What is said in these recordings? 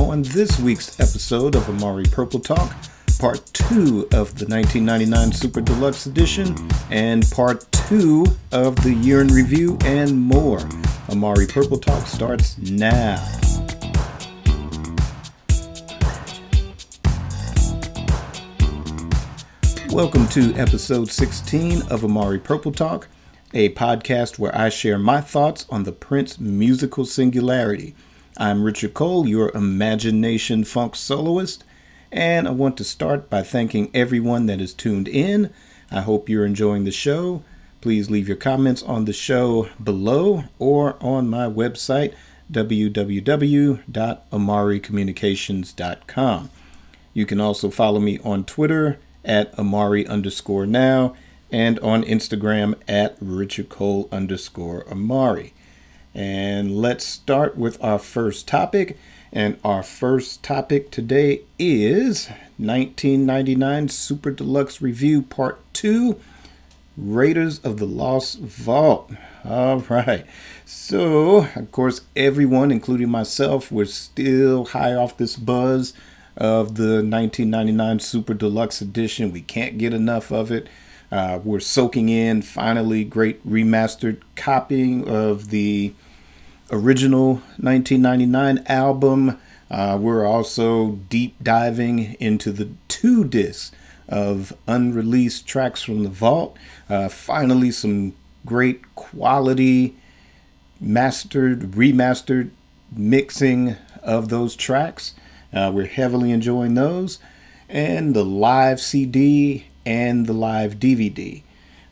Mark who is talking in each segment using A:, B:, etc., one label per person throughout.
A: on this week's episode of Amari Purple Talk, part 2 of the 1999 Super Deluxe Edition, and part 2 of the year in review and more. Amari Purple Talk starts now. Welcome to episode 16 of Amari Purple Talk, a podcast where I share my thoughts on the Prince musical singularity. I'm Richard Cole, your imagination funk soloist, and I want to start by thanking everyone that is tuned in. I hope you're enjoying the show. Please leave your comments on the show below or on my website, www.amaricommunications.com. You can also follow me on Twitter at Amari_now and on Instagram at RichardCole_Amari. And let's start with our first topic. And our first topic today is 1999 Super Deluxe Review Part 2, Raiders of the Lost Vault. All right. So, of course, everyone, including myself, we're still high off this buzz of the 1999 Super Deluxe Edition. We can't get enough of it. We're soaking in finally great remastered copying of the original 1999 album. We're also deep diving into the 2 discs of unreleased tracks from the vault. Finally, some great quality remastered mixing of those tracks. We're heavily enjoying those, and the live CD and the live DVD.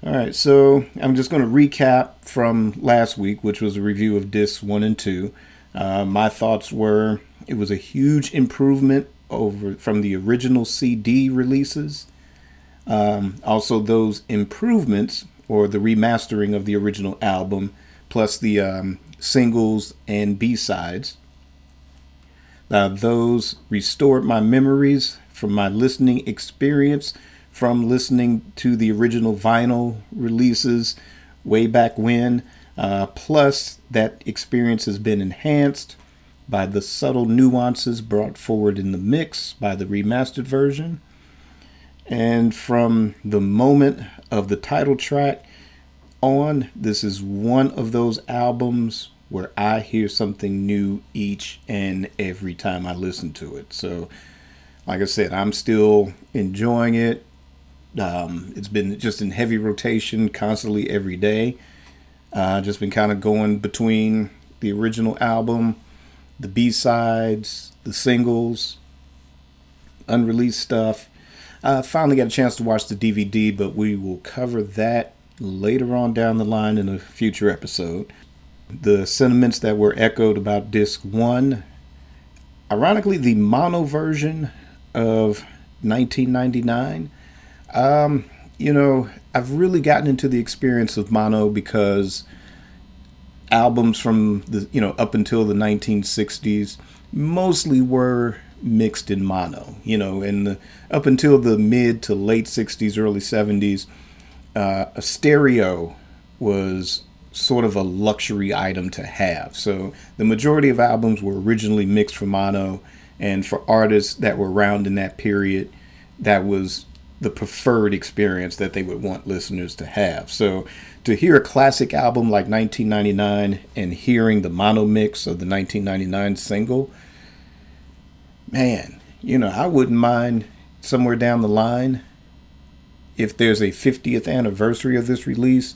A: All right, so I'm just going to recap from last week, which was a review of discs 1 and 2. My thoughts were it was a huge improvement from the original CD releases. Also, those improvements, or the remastering of the original album, plus the singles and B-sides. Those restored my memories from my listening experience from listening to the original vinyl releases way back when. Plus, that experience has been enhanced by the subtle nuances brought forward in the mix by the remastered version. And from the moment of the title track on, this is one of those albums where I hear something new each and every time I listen to it. So, like I said, I'm still enjoying it. It's been just in heavy rotation constantly every day. Just been kind of going between the original album, the B-sides, the singles, unreleased stuff. Finally got a chance to watch the DVD, but we will cover that later on down the line in a future episode. The sentiments that were echoed about disc 1, ironically, the mono version of 1999. I've really gotten into the experience of mono because albums from the, up until the 1960s mostly were mixed in mono, and up until the mid to late 60s, early 70s, a stereo was sort of a luxury item to have. So the majority of albums were originally mixed for mono, and for artists that were around in that period, that was the preferred experience that they would want listeners to have. So to hear a classic album like 1999 and hearing the mono mix of the 1999 single, man, I wouldn't mind somewhere down the line, if there's a 50th anniversary of this release,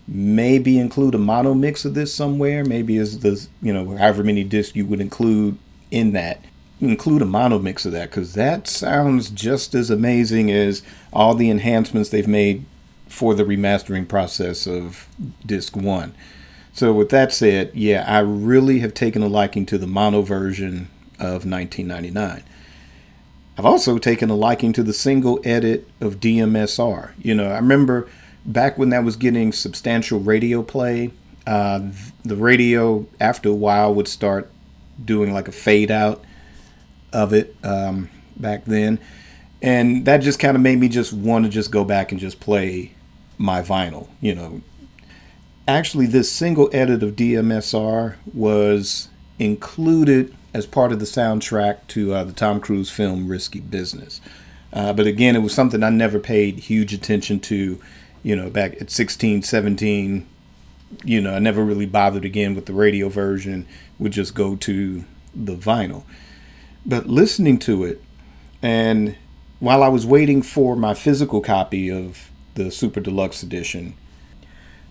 A: maybe include a mono mix of this somewhere. Maybe as the, however many discs you would include in that, include a mono mix of that, because that sounds just as amazing as all the enhancements they've made for the remastering process of disc 1. So with that said, yeah, I really have taken a liking to the mono version of 1999. I've also taken a liking to the single edit of DMSR. I remember back when that was getting substantial radio play, the radio after a while would start doing like a fade out of it back then. And that just kind of made me just want to just go back and just play my vinyl, Actually, this single edit of DMSR was included as part of the soundtrack to the Tom Cruise film Risky Business. But again, it was something I never paid huge attention to, back at 16, 17. I never really bothered again with the radio version, would just go to the vinyl. But listening to it, and while I was waiting for my physical copy of the Super Deluxe edition,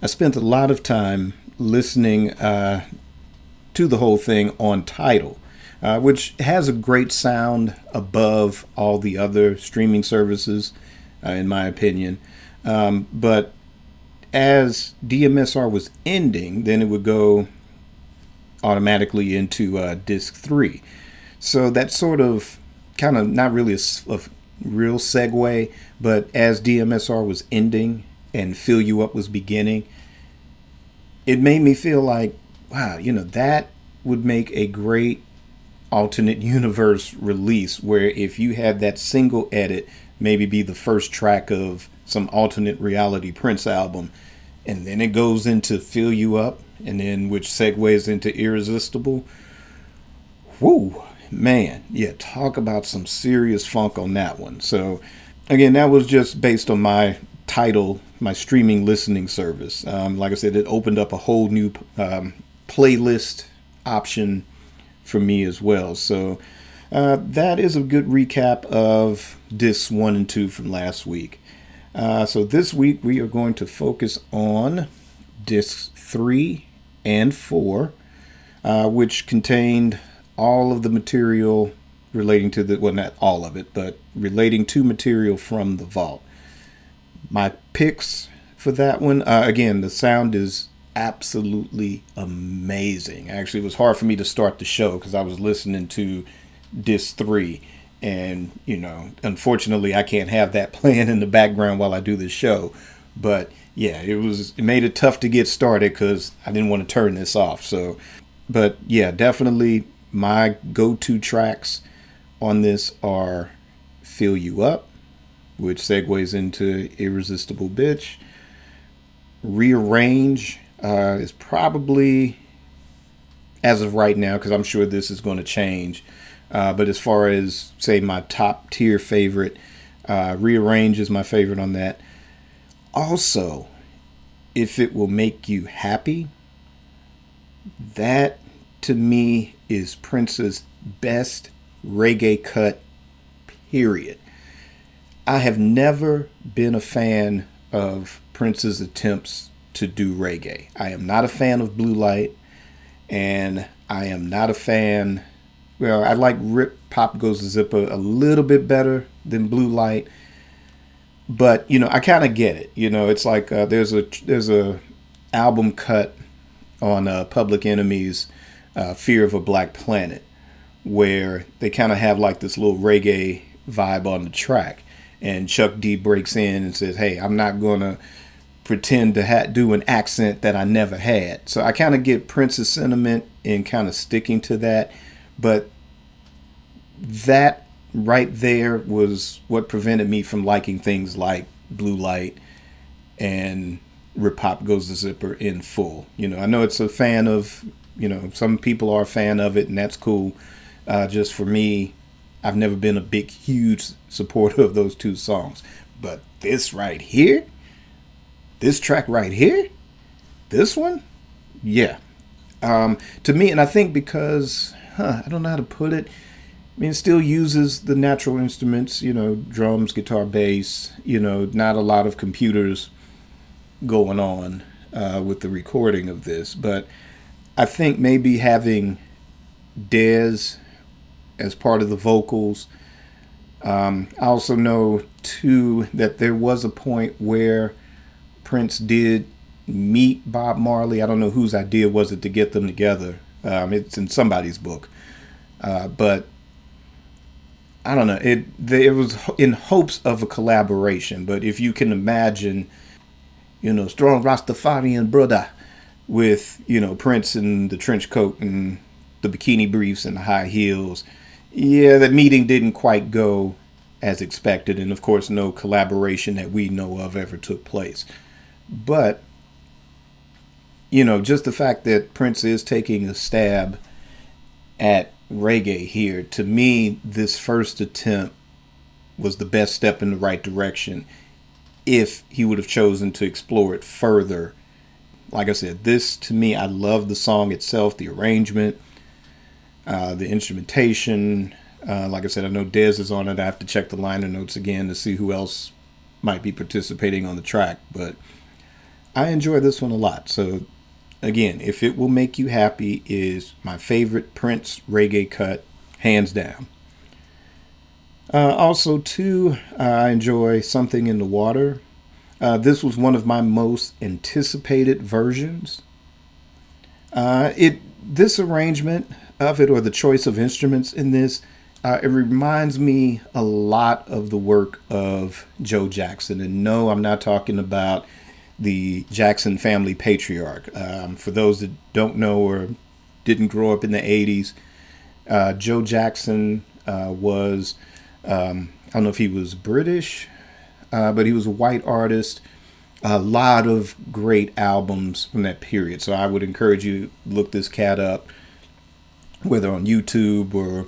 A: I spent a lot of time listening to the whole thing on Tidal, which has a great sound above all the other streaming services, in my opinion. But as DMSR was ending, then it would go automatically into disc 3. So that sort of kind of not really a real segue, but as DMSR was ending and Fill You Up was beginning, it made me feel like, wow, that would make a great alternate universe release where if you had that single edit, maybe be the first track of some alternate reality Prince album, and then it goes into Fill You Up, and then which segues into Irresistible. Whoo, man, yeah, talk about some serious funk on that one. So again, that was just based on my Tidal, my streaming listening service. Like I said, it opened up a whole new playlist option for me as well. So that is a good recap of discs 1 and 2 from last week. So this week we are going to focus on discs 3 and 4, which contained all of the material relating to well, not all of it, but relating to material from the vault. My picks for that one, again, the sound is absolutely amazing. Actually, it was hard for me to start the show because I was listening to disc 3, and unfortunately I can't have that playing in the background while I do this show. But yeah, it made it tough to get started because I didn't want to turn this off. So, but yeah, definitely my go-to tracks on this are Fill You Up, which segues into Irresistible Bitch. Rearrange is probably, as of right now, because I'm sure this is going to change, but as far as, say, my top tier favorite, Rearrange is my favorite on that. Also, If It Will Make You Happy, that to me is Prince's best reggae cut, period. I have never been a fan of Prince's attempts to do reggae. I am not a fan of Blue Light, and I am not a fan. Well, I like Rip Pop Goes the Zipper a little bit better than Blue Light, but I kind of get it. It's like there's a album cut on Public Enemy's Fear of a Black Planet, where they kind of have like this little reggae vibe on the track, and Chuck D breaks in and says, "Hey, I'm not gonna pretend to do an accent that I never had." So I kind of get Prince's sentiment in kind of sticking to that, but that right there was what prevented me from liking things like Blue Light and Rip Pop Goes the Zipper in full. I know it's a fan of, some people are a fan of it, and that's cool. Just for me, I've never been a big, huge supporter of those two songs. But this right here, this track right here, this one, yeah. To me, and I think because, I don't know how to put it. I mean, it still uses the natural instruments, drums, guitar, bass, not a lot of computers going on with the recording of this. But I think maybe having Dez as part of the vocals. I also know, too, that there was a point where Prince did meet Bob Marley. I don't know whose idea was it to get them together. It's in somebody's book. But I don't know. It was in hopes of a collaboration. But if you can imagine, strong Rastafarian brother with, Prince in the trench coat and the bikini briefs and the high heels. Yeah, that meeting didn't quite go as expected. And of course, no collaboration that we know of ever took place. But, just the fact that Prince is taking a stab at reggae here. To me, this first attempt was the best step in the right direction if he would have chosen to explore it further. Like I said, this to me, I love the song itself, the arrangement, the instrumentation. Like I said, I know Dez is on it. I have to check the liner notes again to see who else might be participating on the track. But I enjoy this one a lot. So again, If It Will Make You Happy is my favorite Prince reggae cut, hands down. Also, too, I enjoy Something in the Water. This was one of my most anticipated versions. This arrangement of it, or the choice of instruments in this, it reminds me a lot of the work of Joe Jackson. And no, I'm not talking about the Jackson family patriarch. For those that don't know or didn't grow up in the 80s, Joe Jackson was, I don't know if he was British, but he was a white artist. A lot of great albums from that period. So I would encourage you to look this cat up, whether on YouTube or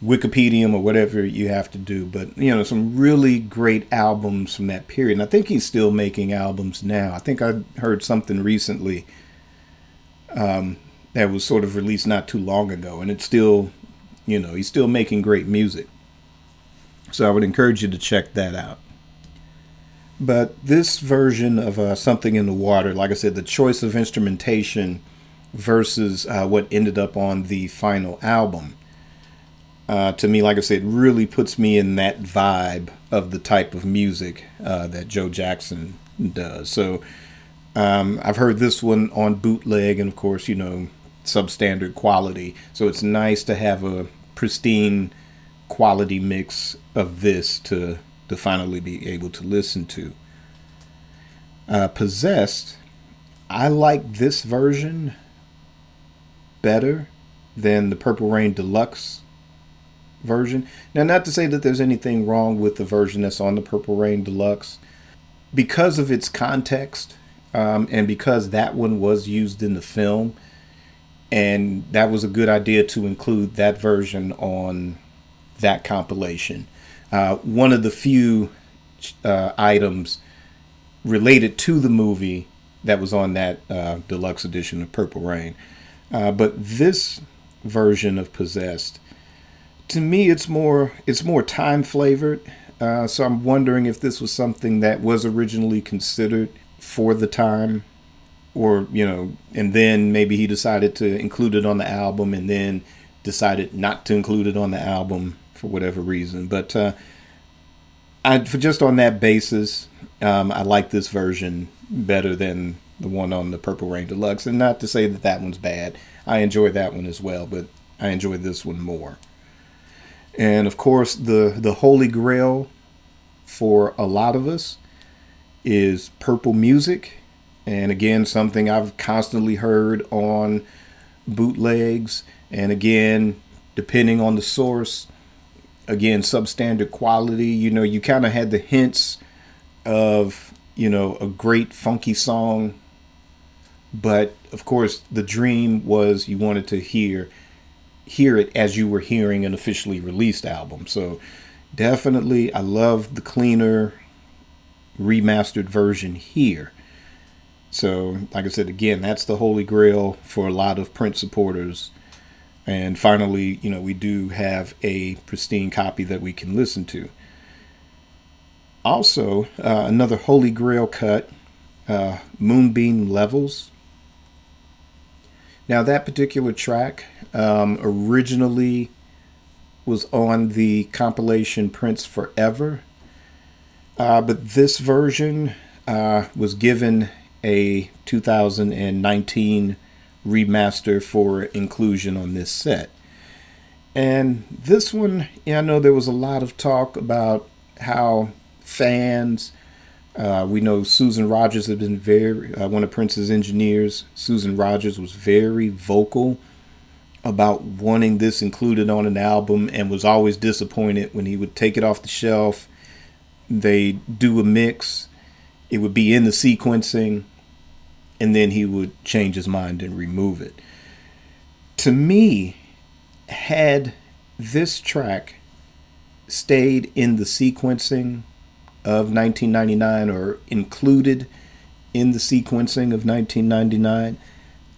A: Wikipedia or whatever you have to do. But, some really great albums from that period. And I think he's still making albums now. I think I heard something recently that was sort of released not too long ago. And it's still, he's still making great music. So I would encourage you to check that out. But this version of Something in the Water, like I said, the choice of instrumentation versus what ended up on the final album, to me, like I said, really puts me in that vibe of the type of music that Joe Jackson does. So I've heard this one on bootleg and, of course, substandard quality. So it's nice to have a pristine quality mix of this to finally be able to listen to. Possessed, I like this version better than the Purple Rain Deluxe version. Now, not to say that there's anything wrong with the version that's on the Purple Rain Deluxe. Because of its context, and because that one was used in the film, and that was a good idea to include that version on that compilation. One of the few items related to the movie that was on that deluxe edition of Purple Rain. But this version of Possessed, to me, it's more time flavored. So I'm wondering if this was something that was originally considered for the time, or and then maybe he decided to include it on the album, and then decided not to include it on the album for whatever reason. But for just on that basis, I like this version better than the one on the Purple Rain Deluxe. And not to say that that one's bad. I enjoy that one as well, but I enjoy this one more. And of course, the holy grail for a lot of us is purple music. And again, something I've constantly heard on bootlegs. And again, depending on the source, again, substandard quality, you kind of had the hints of, a great funky song. But of course, the dream was you wanted to hear it as you were hearing an officially released album. So definitely, I love the cleaner remastered version here. So like I said, again, that's the holy grail for a lot of Prince supporters. And finally, we do have a pristine copy that we can listen to. Also, another holy grail cut, Moonbeam Levels. Now, that particular track originally was on the compilation Prince Forever. But this version was given a 2019 remaster for inclusion on this set. And this one, I know there was a lot of talk about how fans, we know Susan Rogers had been one of Prince's engineers. Susan Rogers was very vocal about wanting this included on an album, and was always disappointed when he would take it off the shelf. They do a mix, it would be in the sequencing, and then he would change his mind and remove it. To me, Had this track stayed in the sequencing of 1999 or included in the sequencing of 1999,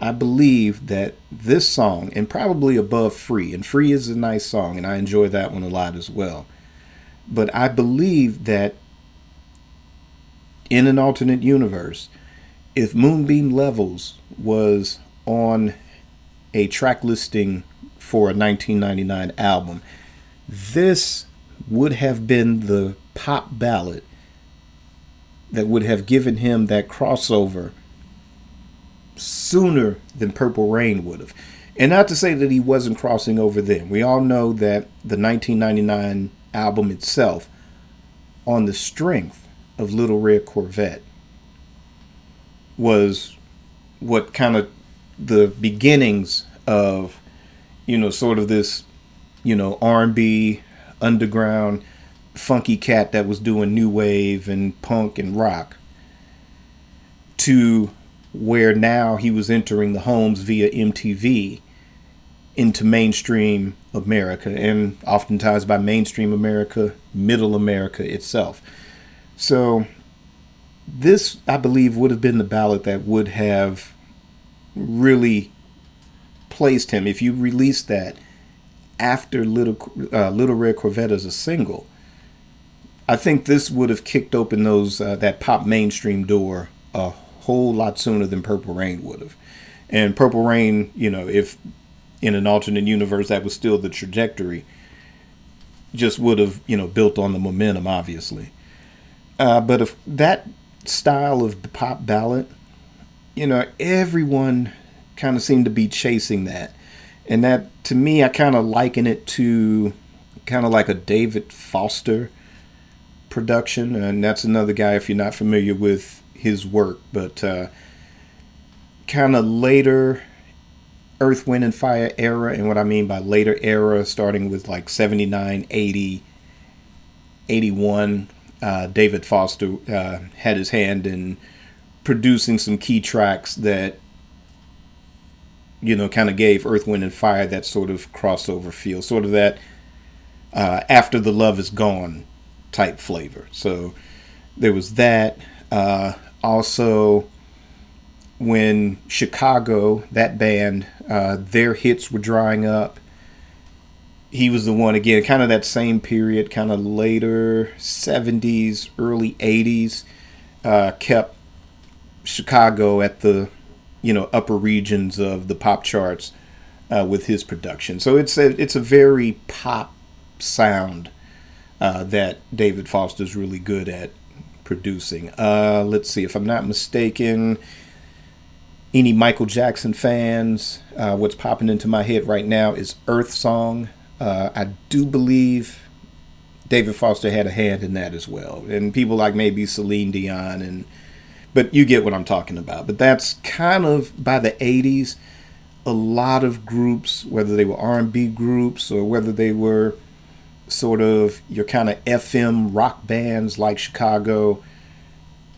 A: I believe that this song, and probably above Free, and Free is a nice song, and I enjoy that one a lot as well. But I believe that in an alternate universe, if Moonbeam Levels was on a track listing for a 1999 album, this would have been the pop ballad that would have given him that crossover sooner than Purple Rain would have. And not to say that he wasn't crossing over then. We all know that the 1999 album itself, on the strength of Little Red Corvette, was what kind of the beginnings of, sort of this, R&B, underground, funky cat that was doing new wave and punk and rock, to where now he was entering the homes via MTV into mainstream America, and oftentimes by mainstream America, middle America itself. So this, I believe, would have been the ballad that would have really placed him. If you released that after Little Red Corvette as a single, I think this would have kicked open those that pop mainstream door a whole lot sooner than Purple Rain would have. And Purple Rain, if in an alternate universe that was still the trajectory, just would have, built on the momentum, obviously. But if that style of pop ballad, everyone kind of seemed to be chasing that. And that, to me, I kind of liken it to kind of like a David Foster production. And that's another guy, if you're not familiar with his work, but kind of later Earth, Wind, and Fire era. And what I mean by later era, starting with like 79, 80, 81, David Foster had his hand in producing some key tracks that, kind of gave Earth, Wind, and Fire that sort of crossover feel, sort of that After the Love Is Gone type flavor. So there was that. Also, when Chicago, that band, their hits were drying up, he was the one, again, kind of that same period, kind of later 70s, early 80s, kept Chicago at the, upper regions of the pop charts with his production. So it's a very pop sound that David Foster's really good at producing. Let's see, if I'm not mistaken, any Michael Jackson fans, what's popping into my head right now is Earth Song. I do believe David Foster had a hand in that as well. And people like maybe Celine Dion, but you get what I'm talking about. But that's kind of, by the 80s, a lot of groups, whether they were R&B groups or whether they were sort of your kind of FM rock bands like Chicago,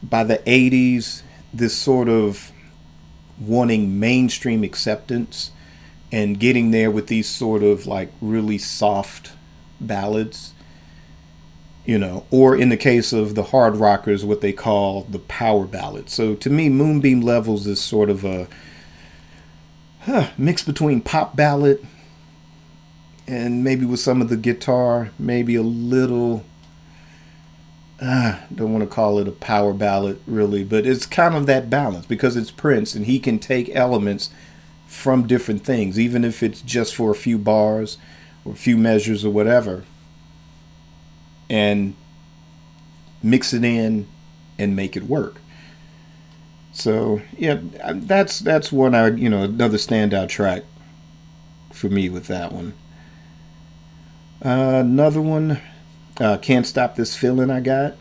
A: by the 80s, this sort of wanting mainstream acceptance and getting there with these sort of like really soft ballads, or in the case of the hard rockers, what they call the power ballads. So to me, Moonbeam Levels is sort of a mix between pop ballad and maybe with some of the guitar, maybe a little, don't want to call it a power ballad really, but it's kind of that balance because it's Prince and he can take elements from different things, even if it's just for a few bars or a few measures or whatever, and mix it in and make it work. So yeah, that's one another standout track for me with that one. Another one, Can't Stop This Feeling I Got.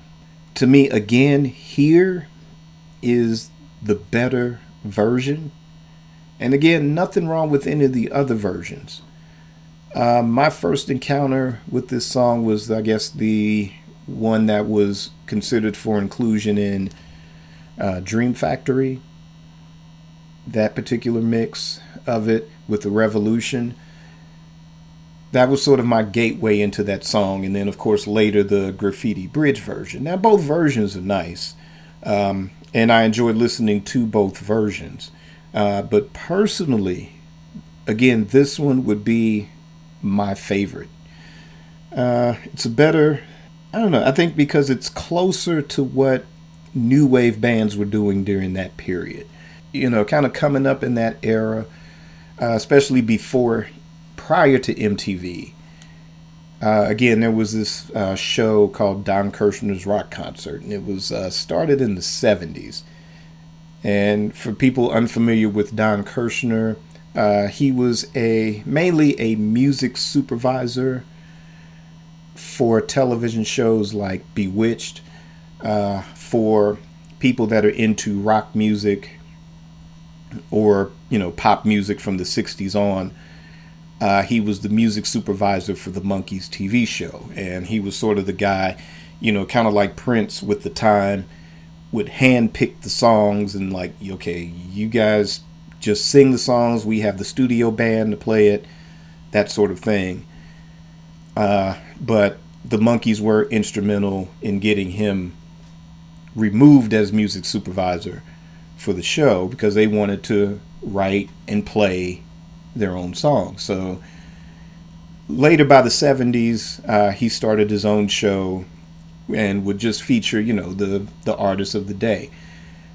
A: To me, again, here is the better version. And again, nothing wrong with any of the other versions. My first encounter with this song was, I guess, the one that was considered for inclusion in Dream Factory. That particular mix of it with the Revolution. that was sort of my gateway into that song. And then, of course, later the Graffiti Bridge version. Now, both versions are nice. And I enjoyed listening to both versions. But personally, again, this one would be my favorite. It's a better, I don't know, I think because it's closer to what new wave bands were doing during that period. Kind of coming up in that era, especially prior to MTV. Again, there was this show called Don Kirshner's Rock Concert, and it was started in the 70s. And for people unfamiliar with Don Kirshner, he was mainly a music supervisor for television shows like Bewitched, for people that are into rock music or pop music from the 60s on. He was the music supervisor for the Monkees TV show, and he was sort of the guy, kind of like Prince with the time, would hand pick the songs and like, okay, you guys just sing the songs, we have the studio band to play it, that sort of thing. But the Monkees were instrumental in getting him removed as music supervisor for the show because they wanted to write and play their own songs. So later, by the 70s, he started his own show and would just feature, the artists of the day.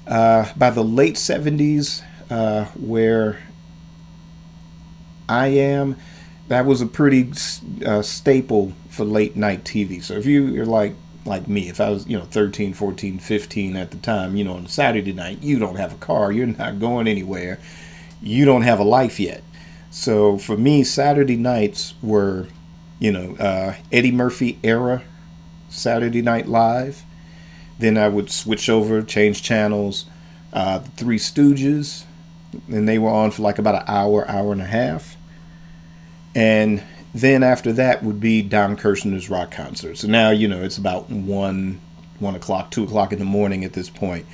A: By the late 70s, where I am, that was a pretty staple for late night TV. So if you're like me, if I was 13, 14, 15 at the time, on a Saturday night, you don't have a car, you're not going anywhere, you don't have a life yet. So for me, Saturday nights were, Eddie Murphy era Saturday Night Live. Then I would switch over, change channels, the Three Stooges, and they were on for like about an hour, hour and a half. And then after that would be Don Kirshner's Rock Concert. So now, it's about 1 o'clock, 2 o'clock in the morning at this point.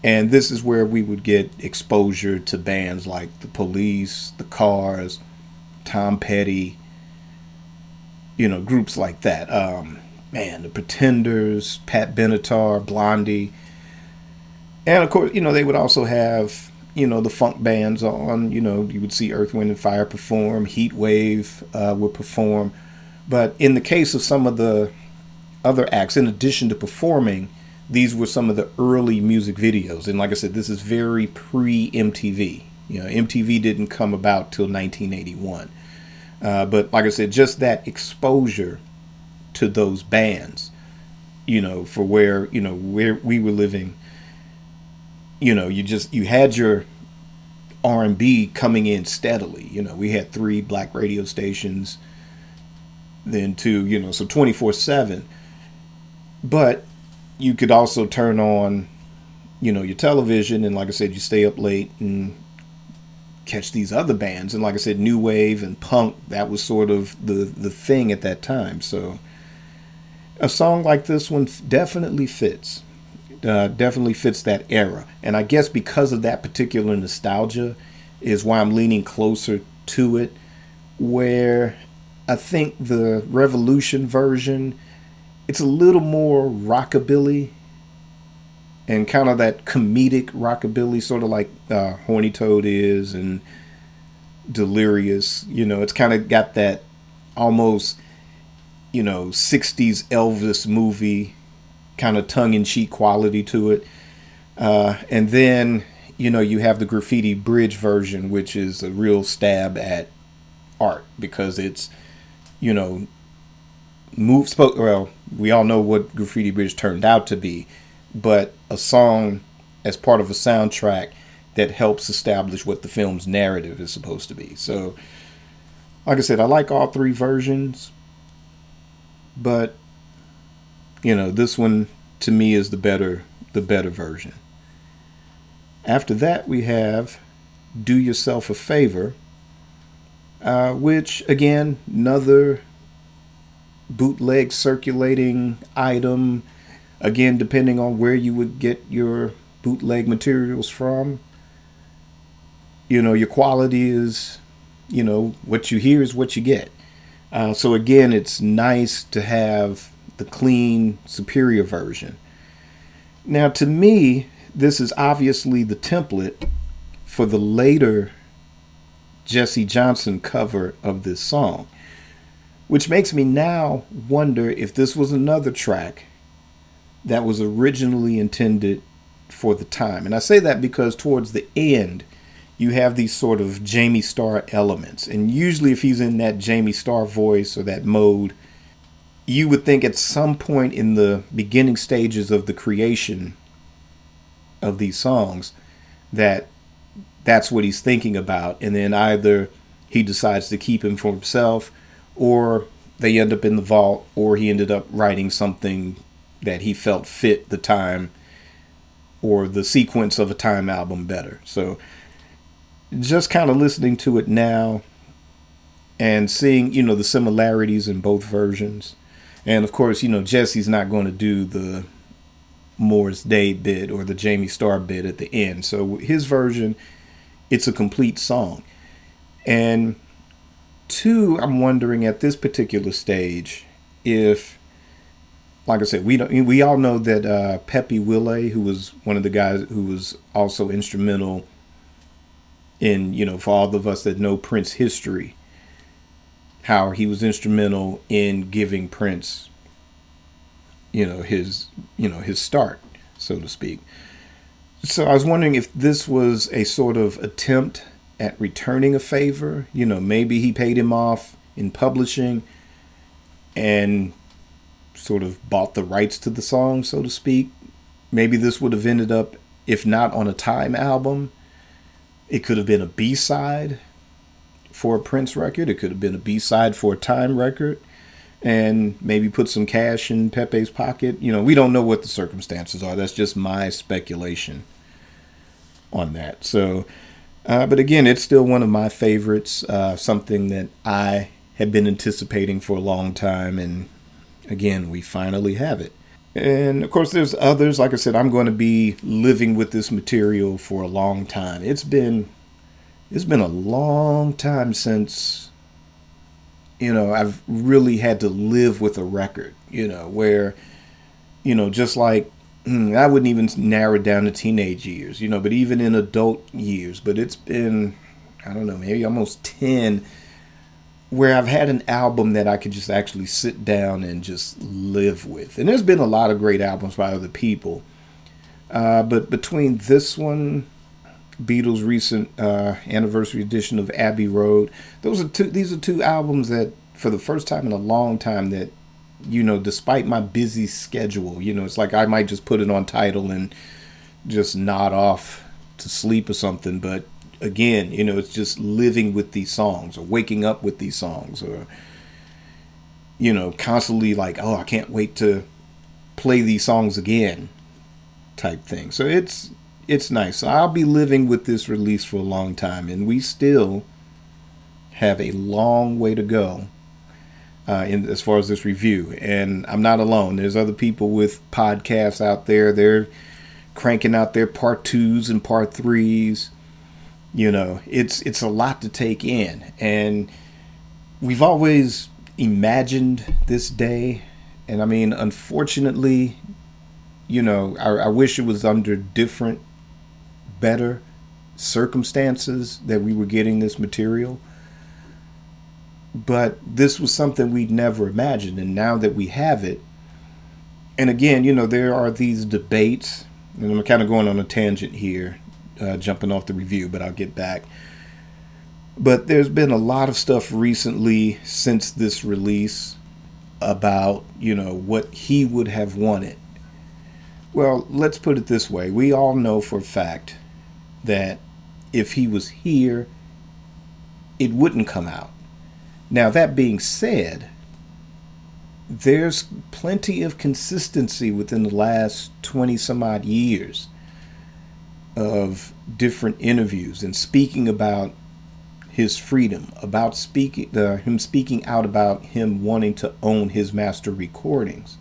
A: And this is where we would get exposure to bands like The Police, The Cars, Tom Petty, groups like that. The Pretenders, Pat Benatar, Blondie. And of course, they would also have, the funk bands on. You would see Earth, Wind and Fire perform, Heat Wave would perform. But in the case of some of the other acts, in addition to performing, these were some of the early music videos. And like I said, this is very pre-MTV. MTV didn't come about till 1981. But like I said, just that exposure to those bands, for where we were living, you had your R&B coming in steadily. We had 3 black radio stations, then 2, so 24/7. But you could also turn on, your television, and like I said, you stay up late and catch these other bands. And like I said, new wave and punk, that was sort of the thing at that time. So a song like this one definitely fits. Definitely fits that era. And I guess because of that particular nostalgia is why I'm leaning closer to it, where I think the Revolution version, it's a little more rockabilly and kind of that comedic rockabilly, sort of like Horny Toad is and Delirious. It's kind of got that almost, 60s Elvis movie kind of tongue-in-cheek quality to it. And then, you have the Graffiti Bridge version, which is a real stab at art because it's, well, we all know what Graffiti Bridge turned out to be, but a song as part of a soundtrack that helps establish what the film's narrative is supposed to be. So, like I said, I like all 3 versions, but this one to me is the better version. After that, we have Do Yourself a Favor, which again, another bootleg circulating item. Again, depending on where you would get your bootleg materials from, your quality is, what you hear is what you get. So again, it's nice to have the clean, superior version. Now, to me, this is obviously the template for the later Jesse Johnson cover of this song, which makes me now wonder if this was another track that was originally intended for the time. And I say that because towards the end, you have these sort of Jamie Starr elements. And usually if he's in that Jamie Starr voice or that mode, you would think at some point in the beginning stages of the creation of these songs that that's what he's thinking about. And then either he decides to keep him for himself, or they end up in the vault, or he ended up writing something that he felt fit the time or the sequence of a time album better. So just kind of listening to it now and seeing, the similarities in both versions. And of course, Jesse's not going to do the Morris Day bit or the Jamie Starr bit at the end. So his version, it's a complete song. And two, I'm wondering at this particular stage if, like I said, we all know that Pepe Wille, who was one of the guys who was also instrumental in, for all of us that know Prince history, how he was instrumental in giving Prince, his start, so to speak. So I was wondering if this was a sort of attempt at returning a favor. Maybe he paid him off in publishing and sort of bought the rights to the song, so to speak. Maybe this would have ended up, if not on a Time album, it could have been a B-side for a Prince record. It could have been a B-side for a Time record, and maybe put some cash in Pepe's pocket. We don't know what the circumstances are. That's just my speculation on that. So, but again, it's still one of my favorites, something that I had been anticipating for a long time, and again, we finally have it. And of course, there's others. Like I said, I'm going to be living with this material for a long time. It's been a long time since, I've really had to live with a record, where, just like, I wouldn't even narrow it down to teenage years, but even in adult years. But it's been, I don't know, maybe almost 10 where I've had an album that I could just actually sit down and just live with. And there's been a lot of great albums by other people. But between this one, Beatles' recent anniversary edition of Abbey Road, these are two albums that, for the first time in a long time, that, despite my busy schedule, it's like I might just put it on Tidal and just nod off to sleep or something. But again, it's just living with these songs, or waking up with these songs, or, constantly like, oh, I can't wait to play these songs again type thing. So it's nice. So I'll be living with this release for a long time, and we still have a long way to go as far as this review. And I'm not alone. There's other people with podcasts out there. They're cranking out their part 2s and part 3s. It's a lot to take in, and we've always imagined this day. And I mean, unfortunately, I wish it was under different, better circumstances that we were getting this material. But this was something we'd never imagined. And now that we have it, and again, there are these debates, and I'm kind of going on a tangent here, jumping off the review, but I'll get back. But there's been a lot of stuff recently since this release about, what he would have wanted. Well, let's put it this way. We all know for a fact that if he was here, it wouldn't come out. Now, that being said, there's plenty of consistency within the last 20 some odd years of different interviews and speaking about his freedom, about him speaking out about him wanting to own his master recordings.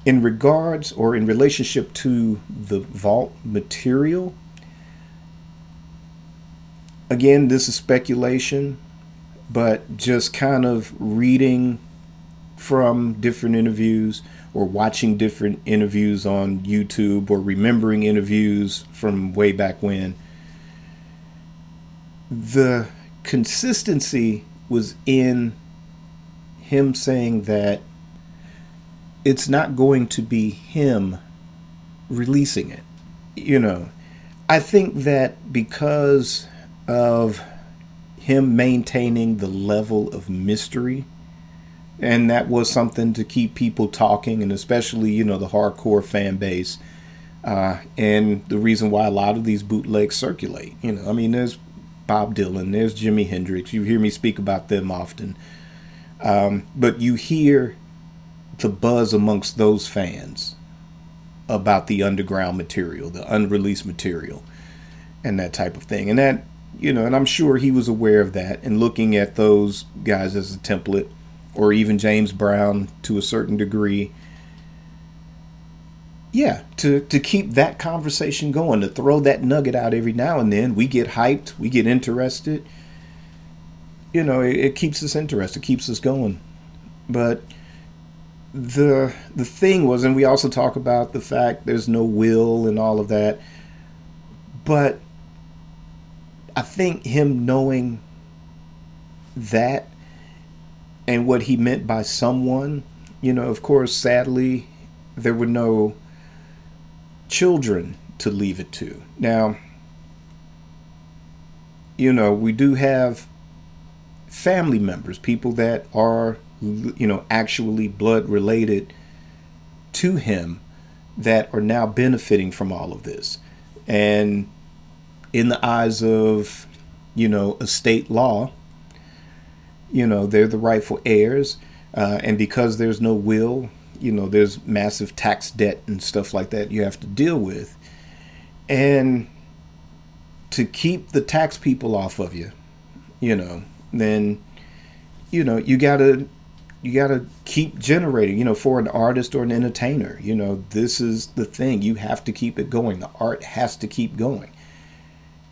A: In regards or in relationship to the vault material, again, this is speculation, but just kind of reading from different interviews or watching different interviews on YouTube or remembering interviews from way back when, the consistency was in him saying that it's not going to be him releasing it. I think that because of him maintaining the level of mystery, and that was something to keep people talking, and especially, the hardcore fan base, and the reason why a lot of these bootlegs circulate. There's Bob Dylan, there's Jimi Hendrix. You hear me speak about them often. But you hear the buzz amongst those fans about the underground material, the unreleased material, and that type of thing. And that, and I'm sure he was aware of that and looking at those guys as a template, or even James Brown to a certain degree. Yeah, to keep that conversation going, to throw that nugget out every now and then. We get hyped, we get interested. It keeps us interested, keeps us going. But the thing was, and we also talk about the fact there's no will and all of that. But I think him knowing that and what he meant by someone, of course, sadly, there were no children to leave it to. Now, we do have family members, people that are, actually blood related to him, that are now benefiting from all of this. And in the eyes of, estate law, they're the rightful heirs. And because there's no will, there's massive tax debt and stuff like that you have to deal with. And to keep the tax people off of you, then, you gotta keep generating, for an artist or an entertainer. This is the thing. You have to keep it going. The art has to keep going.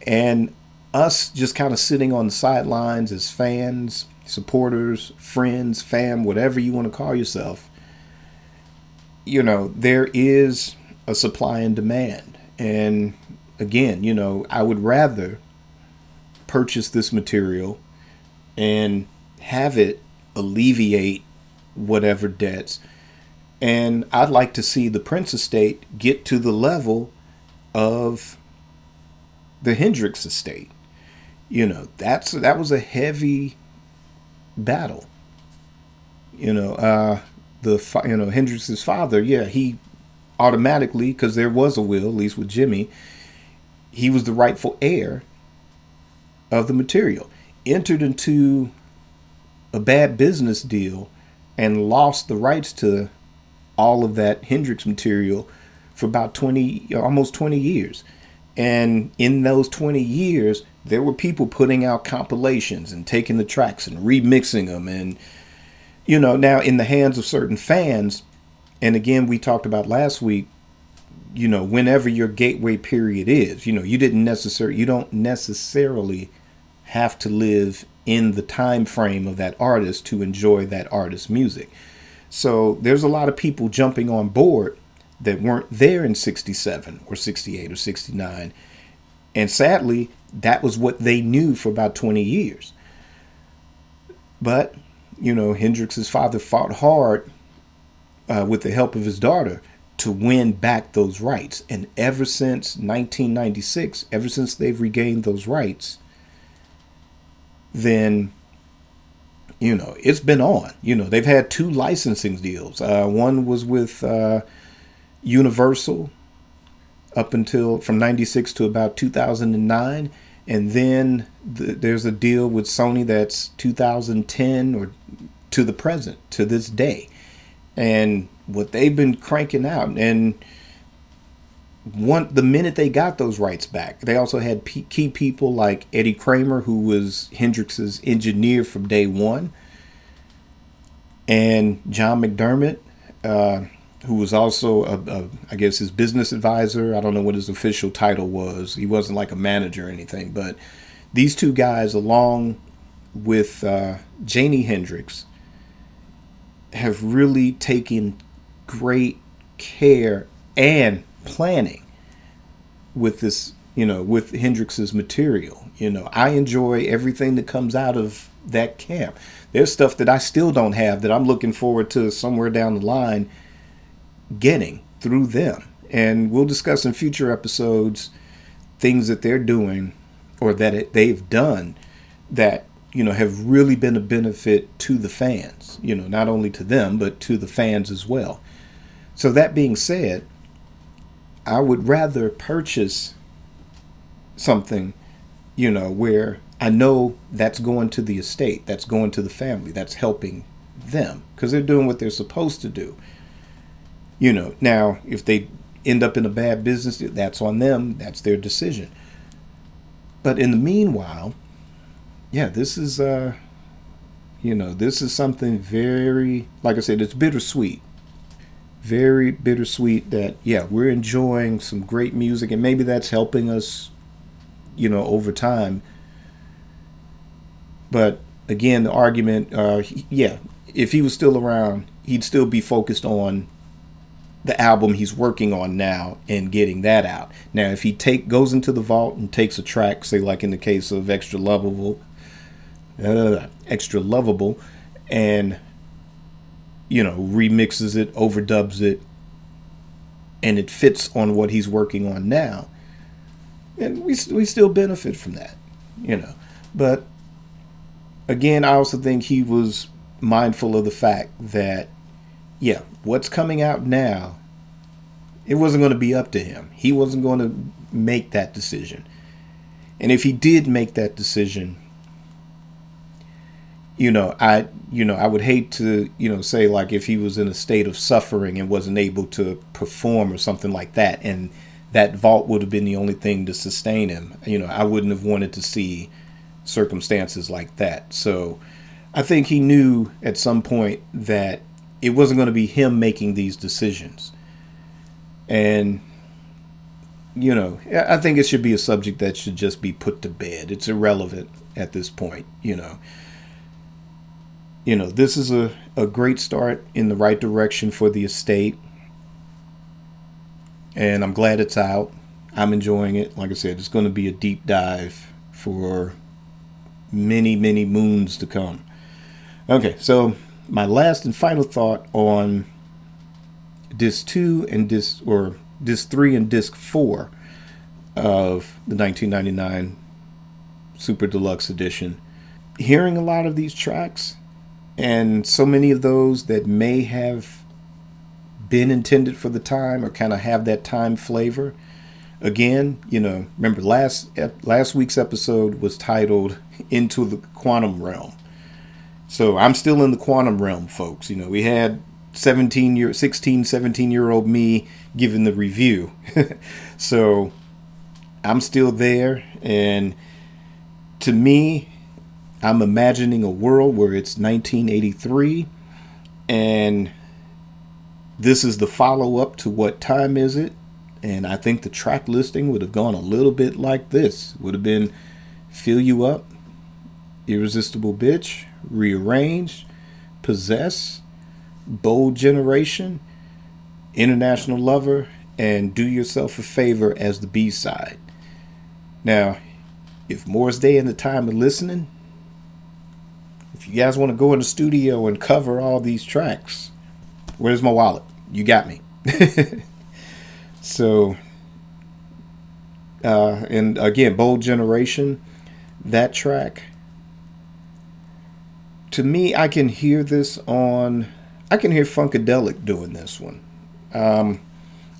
A: And us just kind of sitting on the sidelines as fans, supporters, friends, fam, whatever you want to call yourself, there is a supply and demand. And again, I would rather purchase this material and have it alleviate whatever debts. And I'd like to see the Prince estate get to the level of the Hendrix estate. That was a heavy battle. Hendrix's father, he automatically, because there was a will, at least with Jimmy, he was the rightful heir of the material. Entered into a bad business deal and lost the rights to all of that Hendrix material for about almost 20 years. And in those 20 years, there were people putting out compilations and taking the tracks and remixing them. And, now in the hands of certain fans, and again, we talked about last week, whenever your gateway period is, you don't necessarily have to live in the time frame of that artist to enjoy that artist's music. So there's a lot of people jumping on board that weren't there in 67 or 68 or 69. And sadly, that was what they knew for about 20 years. But, Hendrix's father fought hard with the help of his daughter to win back those rights. And ever since 1996, ever since they've regained those rights, then, it's been on. They've had 2 licensing deals. One was with Universal up until from 96 to about 2009. And then there's a deal with Sony that's 2010 or to the present, to this day. And what they've been cranking out, and the minute they got those rights back, they also had key people like Eddie Kramer, who was Hendrix's engineer from day one, and John McDermott, who was also, I guess, his business advisor. I don't know what his official title was. He wasn't like a manager or anything, but these 2 guys, along with Janie Hendrix have really taken great care and planning with this, with Hendrix's material. I enjoy everything that comes out of that camp. There's stuff that I still don't have that I'm looking forward to somewhere down the line getting through them. And we'll discuss in future episodes things that they're doing or that they've done that, have really been a benefit to the fans, not only to them, but to the fans as well. So that being said, I would rather purchase something, where I know that's going to the estate, that's going to the family, that's helping them because they're doing what they're supposed to do. Now, if they end up in a bad business, that's on them, that's their decision. But in the meanwhile, this is, this is something very, like I said, it's bittersweet. Very bittersweet that, we're enjoying some great music and maybe that's helping us, over time. But again, the argument, if he was still around, he'd still be focused on the album he's working on now and getting that out. Now, if he goes into the vault and takes a track, say like in the case of Extra Lovable, and remixes it, overdubs it, and it fits on what he's working on now, and we still benefit from that, But again, I also think he was mindful of the fact that, what's coming out now, it wasn't going to be up to him. He wasn't going to make that decision. And if he did make that decision, I would hate to, say like if he was in a state of suffering and wasn't able to perform or something like that, and that vault would have been the only thing to sustain him. I wouldn't have wanted to see circumstances like that. So I think he knew at some point that it wasn't going to be him making these decisions. And, I think it should be a subject that should just be put to bed. It's irrelevant at this point, This is a great start in the right direction for the estate. And I'm glad it's out. I'm enjoying it. Like I said, it's going to be a deep dive for many, many moons to come. Okay, so my last and final thought on disc 2 and disc 3 and disc 4 of the 1999 Super Deluxe edition. Hearing a lot of these tracks, and so many of those that may have been intended for the time or kind of have that time flavor. Again, remember last week's episode was titled Into the Quantum Realm. So I'm still in the quantum realm, folks. We had 17-year-old me giving the review. So I'm still there. And to me, I'm imagining a world where it's 1983 and this is the follow-up to What Time Is It? And I think the track listing would have gone a little bit like this. Would have been Fill You Up, Irresistible Bitch, Rearrange, Possess, Bold Generation, International Lover, and Do Yourself a Favor as the B-side. Now, if Morris Day and the time of listening, if you guys want to go in the studio and cover all these tracks, where's my wallet? You got me. So, and again, Bold Generation, that track, to me, I can hear Funkadelic doing this one.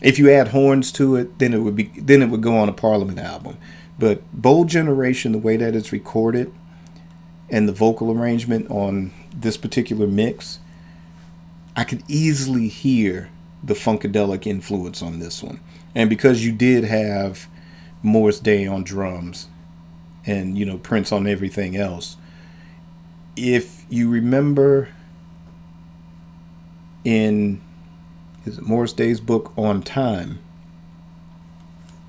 A: If you add horns to it, then it would go on a Parliament album. But Bold Generation, the way that it's recorded and the vocal arrangement on this particular mix, I could easily hear the Funkadelic influence on this one. And because you did have Morris Day on drums and, Prince on everything else, if you remember in Morris Day's book On Time,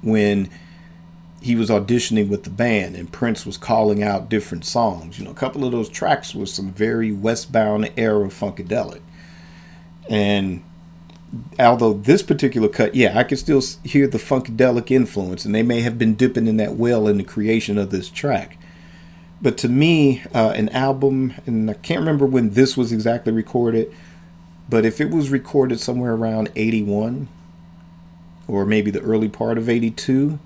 A: when he was auditioning with the band and Prince was calling out different songs. A couple of those tracks were some very Westbound era funkadelic. And although this particular cut, yeah, I can still hear the funkadelic influence, and they may have been dipping in that well in the creation of this track. But to me, an album, and I can't remember when this was exactly recorded, but if it was recorded somewhere around 81 or maybe the early part of 82,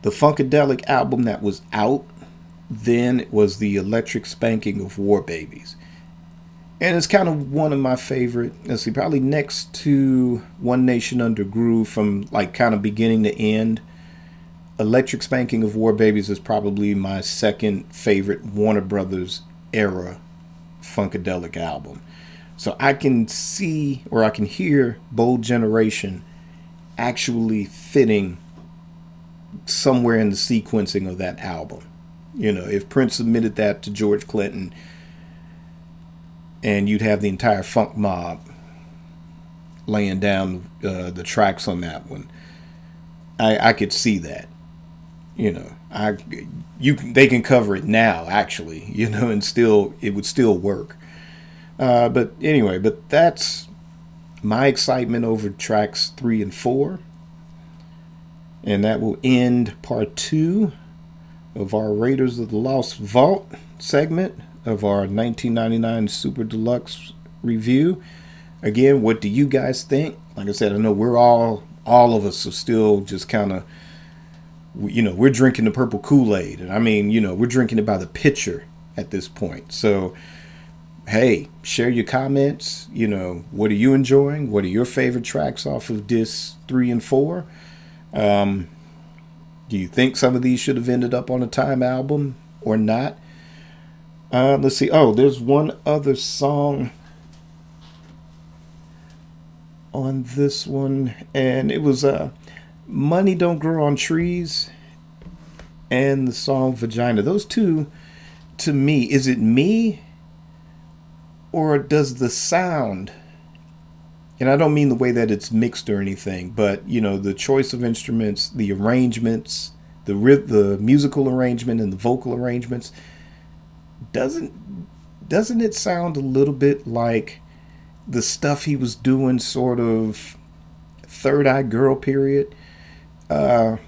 A: the funkadelic album that was out then was the Electric Spanking of War Babies. And it's kind of one of my favorite, let's see, probably next to One Nation Under Groove from like kind of beginning to end. Electric Spanking of War Babies is probably my second favorite Warner Brothers era funkadelic album. So I can see, or I can hear Bold Generation actually fitting somewhere in the sequencing of that album. If Prince submitted that to George Clinton, and you'd have the entire funk mob laying down the tracks on that one, I could see that. They can cover it now actually, and still it would still work. But anyway, that's my excitement over tracks 3 and 4. And that will end part 2 of our Raiders of the Lost Vault segment of our 1999 Super Deluxe review. Again, what do you guys think? Like I said, I know we're all of us are still just kind of, we're drinking the purple Kool-Aid. And I mean, we're drinking it by the pitcher at this point. So, hey, share your comments. What are you enjoying? What are your favorite tracks off of discs 3 and 4? Do you think some of these should have ended up on a Time album or not? Let's see. Oh, there's one other song on this one, and it was Money Don't Grow on Trees and the song Vagina. Those two, to me, is it me or does the sound, and I don't mean the way that it's mixed or anything, but the choice of instruments, the arrangements, the musical arrangement and the vocal arrangements, doesn't it sound a little bit like the stuff he was doing sort of Third Eye Girl period? Rock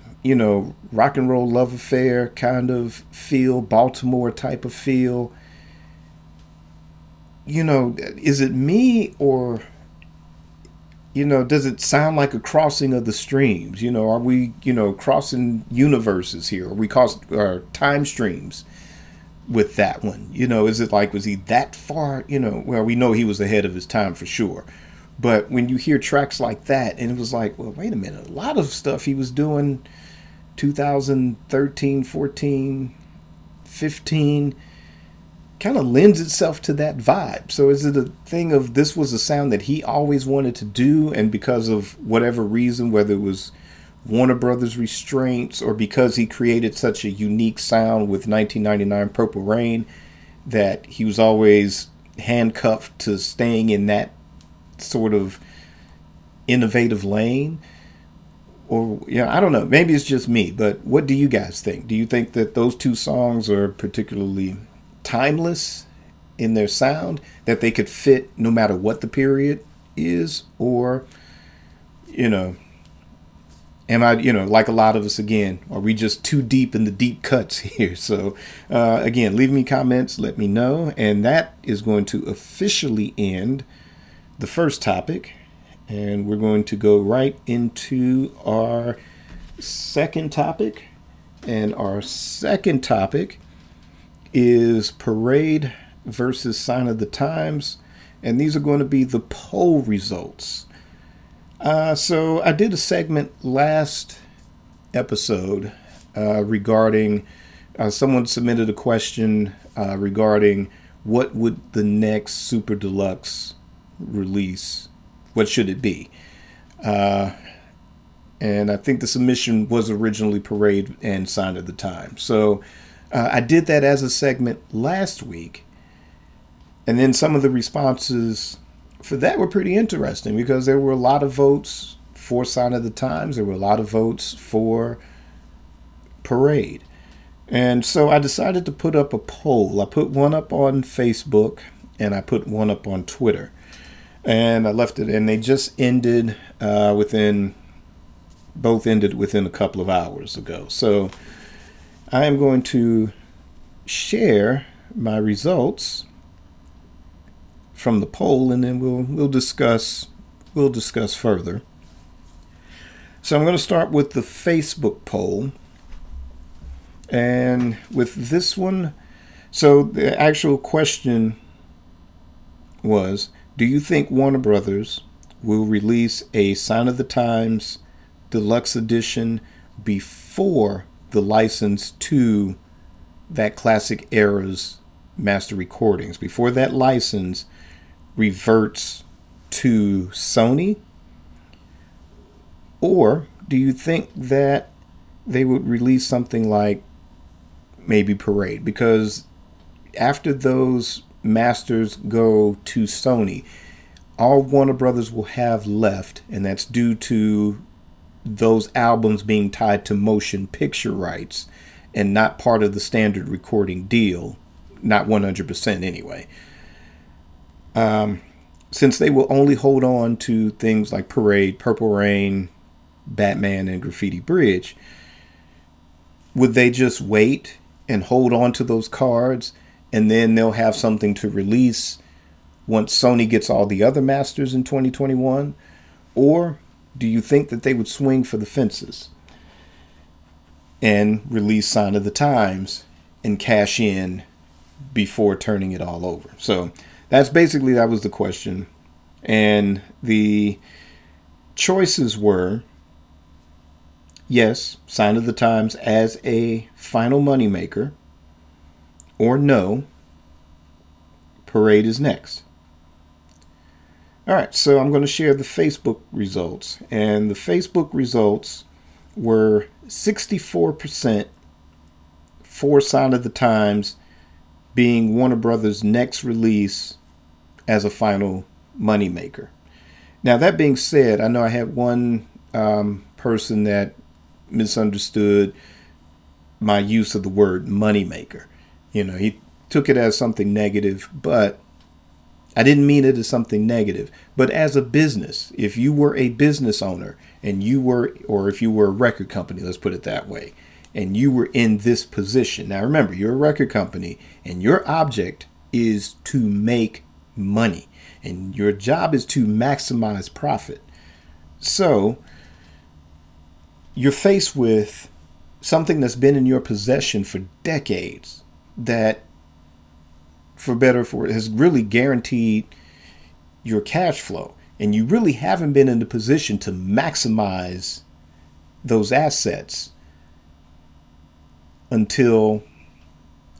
A: and roll love affair kind of feel, Baltimore type of feel. Is it me or does it sound like a crossing of the streams? Are we, crossing universes here? Are we time streams with that one? Is it like, was he that far? Well, we know he was ahead of his time for sure. But when you hear tracks like that, and it was like, well, wait a minute, a lot of stuff he was doing 2013, 14, 15 kind of lends itself to that vibe. So is it a thing of this was a sound that he always wanted to do, and because of whatever reason, whether it was Warner Brothers restraints or because he created such a unique sound with 1999 Purple Rain, that he was always handcuffed to staying in that sort of innovative lane? Or, I don't know. Maybe it's just me, but what do you guys think? Do you think that those two songs are particularly timeless in their sound, that they could fit no matter what the period is? Or, am I, like a lot of us, again, are we just too deep in the deep cuts here? So, again, leave me comments, let me know. And that is going to officially end the first topic. And we're going to go right into our second topic. And our second topic is Parade versus Sign of the Times. And these are going to be the poll results. So I did a segment last episode regarding, someone submitted a question regarding what would the next Super Deluxe release, what should it be? And I think the submission was originally Parade and Sign of the Times. So I did that as a segment last week. And then some of the responses for that were pretty interesting, because there were a lot of votes for Sign of the Times. There were a lot of votes for Parade. And so I decided to put up a poll. I put one up on Facebook and I put one up on Twitter. And I left it, and they just ended both ended within a couple of hours ago. So I am going to share my results from the poll, and then we'll discuss further. So I'm going to start with the Facebook poll. And with this one, so the actual question was, do you think Warner Brothers will release a Sign of the Times Deluxe Edition before the license to that classic era's master recordings, before that license reverts to Sony? Or do you think that they would release something like maybe Parade? Because after those masters go to Sony, all Warner Brothers will have left, and that's due to those albums being tied to motion picture rights and not part of the standard recording deal, not 100% anyway. Since they will only hold on to things like Parade, Purple Rain, Batman, and Graffiti Bridge, would they just wait and hold on to those cards, and then they'll have something to release once Sony gets all the other masters in 2021? Or do you think that they would swing for the fences and release Sign of the Times and cash in before turning it all over? So that was the question. And the choices were, yes, Sign of the Times as a final moneymaker, or no, Parade is next. All right, so I'm going to share the Facebook results. And the Facebook results were 64% for Sign of the Times being Warner Brothers' next release as a final moneymaker. Now, that being said, I know I had one person that misunderstood my use of the word moneymaker. He took it as something negative, but I didn't mean it as something negative. But as a business, if you were a business owner and or if you were a record company, let's put it that way, and you were in this position. Now remember, you're a record company and your object is to make money and your job is to maximize profit. So you're faced with something that's been in your possession for decades that, for better or for worse, has really guaranteed your cash flow. And you really haven't been in the position to maximize those assets until,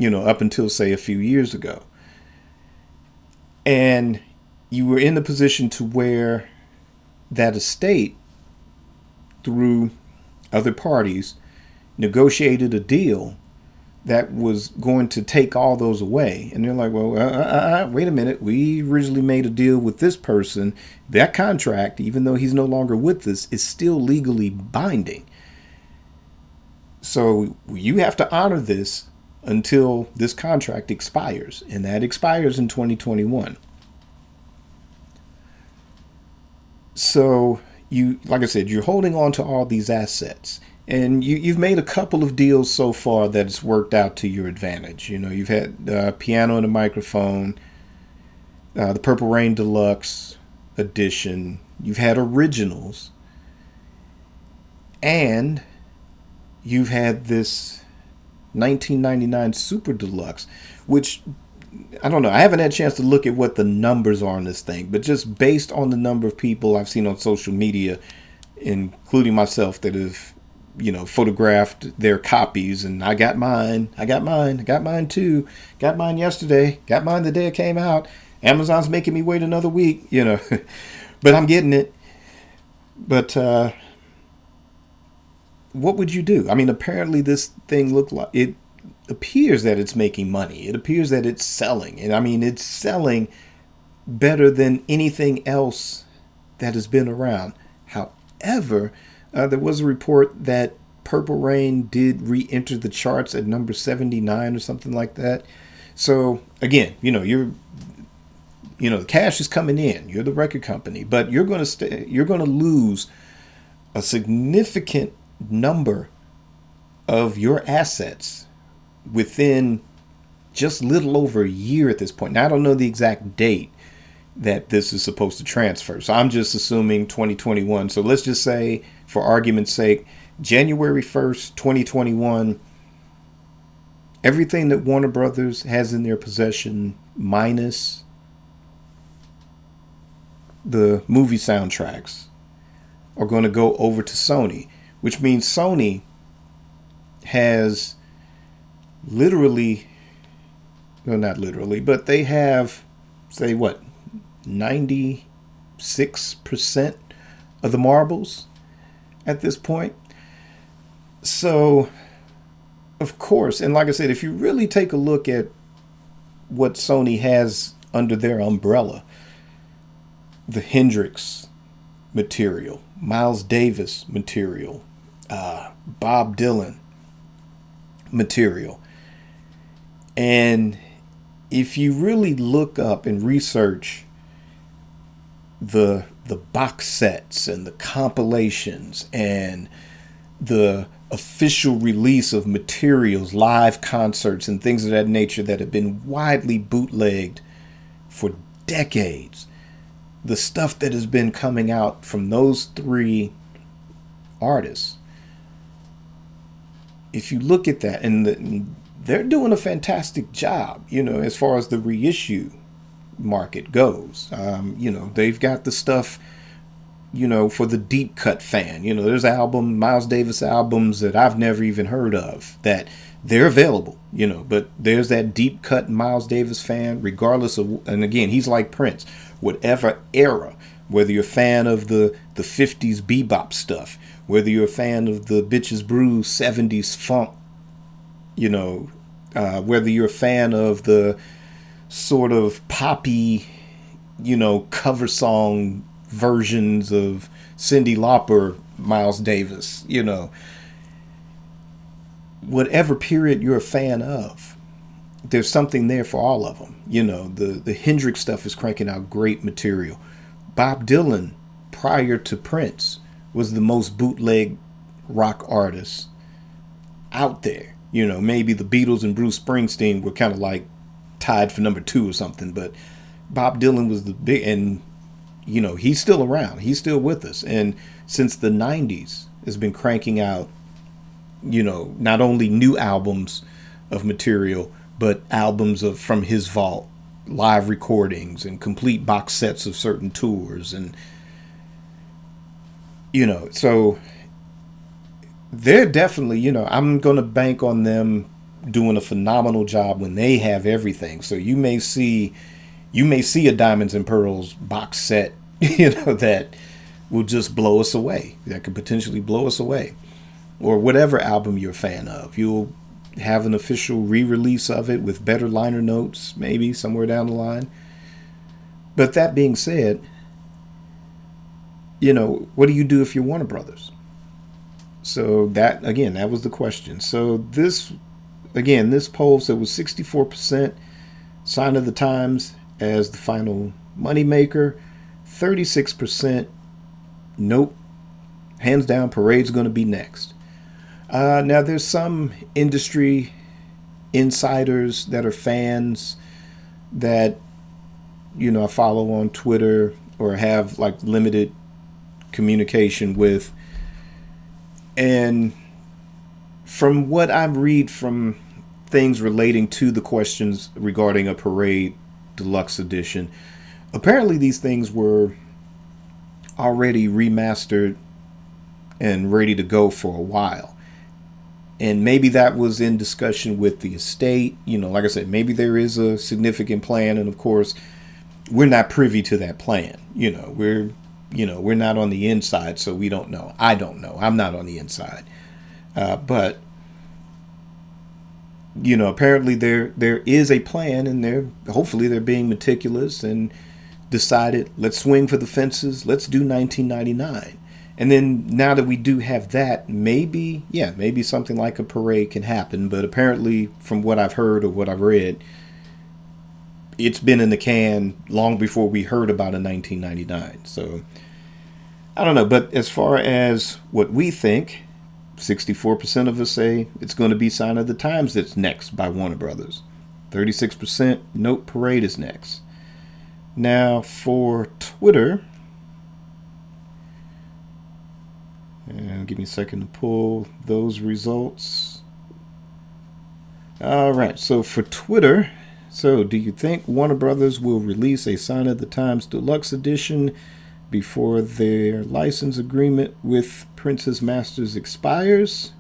A: up until, say, a few years ago. And you were in the position to where that estate, through other parties, negotiated a deal that was going to take all those away. And they're like, well, wait a minute. We originally made a deal with this person. That contract, even though he's no longer with us, is still legally binding. So you have to honor this until this contract expires. And that expires in 2021. So like I said, you're holding on to all these assets. And you've made a couple of deals so far that it's worked out to your advantage. You've had Piano and a Microphone, the Purple Rain Deluxe Edition. You've had originals. And you've had this 1999 Super Deluxe, which, I don't know, I haven't had a chance to look at what the numbers are on this thing. But just based on the number of people I've seen on social media, including myself, that have photographed their copies, and I got mine too, got mine yesterday, got mine the day it came out. Amazon's making me wait another week, but I'm getting it. But what would you do? I mean, apparently this thing it appears that it's making money. It appears that it's selling, and I mean, it's selling better than anything else that has been around. However, there was a report that Purple Rain did re-enter the charts at number 79 or something like that. So again, the cash is coming in. You're the record company, but you're going to lose a significant number of your assets within just little over a year at this point. Now, I don't know the exact date that this is supposed to transfer, so I'm just assuming 2021. So let's just say, for argument's sake, January 1st, 2021, everything that Warner Brothers has in their possession, minus the movie soundtracks, are going to go over to Sony, which means Sony has literally, well, not literally, but they have, say, what, 96% of the marbles at this point. So, of course, and like I said, if you really take a look at what Sony has under their umbrella, the Hendrix material, Miles Davis material, Bob Dylan material. And if you really look up and research the box sets and the compilations and the official release of materials, live concerts and things of that nature that have been widely bootlegged for decades, the stuff that has been coming out from those three artists, if you look at that, and they're doing a fantastic job, as far as the reissue market goes. They've got the stuff, for the deep cut fan. There's Miles Davis albums that I've never even heard of that they're available, but there's that deep cut Miles Davis fan, regardless of, and again, he's like Prince, whatever era, whether you're a fan of the 50s bebop stuff, whether you're a fan of the Bitches Brew 70s funk, whether you're a fan of the sort of poppy, cover song versions of Cyndi Lauper, Miles Davis, whatever period you're a fan of, there's something there for all of them. The Hendrix stuff is cranking out great material. Bob Dylan, prior to Prince, was the most bootleg rock artist out there. Maybe the Beatles and Bruce Springsteen were kind of like tied for number 2 or something, but Bob Dylan was the big, and he's still around. He's still with us, and since the 90s has been cranking out, not only new albums of material, but albums from his vault, live recordings and complete box sets of certain tours, and so they're definitely, I'm going to bank on them doing a phenomenal job when they have everything. So you may see a Diamonds and Pearls box set, that will just blow us away. That could potentially blow us away. Or whatever album you're a fan of. You'll have an official re-release of it with better liner notes, maybe somewhere down the line. But that being said, what do you do if you're Warner Brothers? So that was the question. So this poll said was 64% Sign of the Times as the final moneymaker, 36% nope, hands down, Parade's going to be next. Now there's some industry insiders that are fans that I follow on Twitter or have like limited communication with, and from what I read from things relating to the questions regarding a Parade Deluxe edition, apparently these things were already remastered and ready to go for a while. And maybe that was in discussion with the estate. Like I said, maybe there is a significant plan. And of course, we're not privy to that plan. We're not on the inside, so we don't know. I don't know. I'm not on the inside. But apparently there is a plan, and hopefully they're being meticulous and decided, let's swing for the fences. Let's do 1999. And then now that we do have that, maybe something like a parade can happen. But apparently, from what I've heard or what I've read, it's been in the can long before we heard about a 1999. So I don't know. But as far as what we think, 64% of us say it's going to be Sign of the Times that's next by Warner Brothers. 36% note Parade is next. Now for Twitter, and give me a second to pull those results. All right, so for Twitter, so do you think Warner Brothers will release a Sign of the Times Deluxe edition before their license agreement with Prince's Masters expires?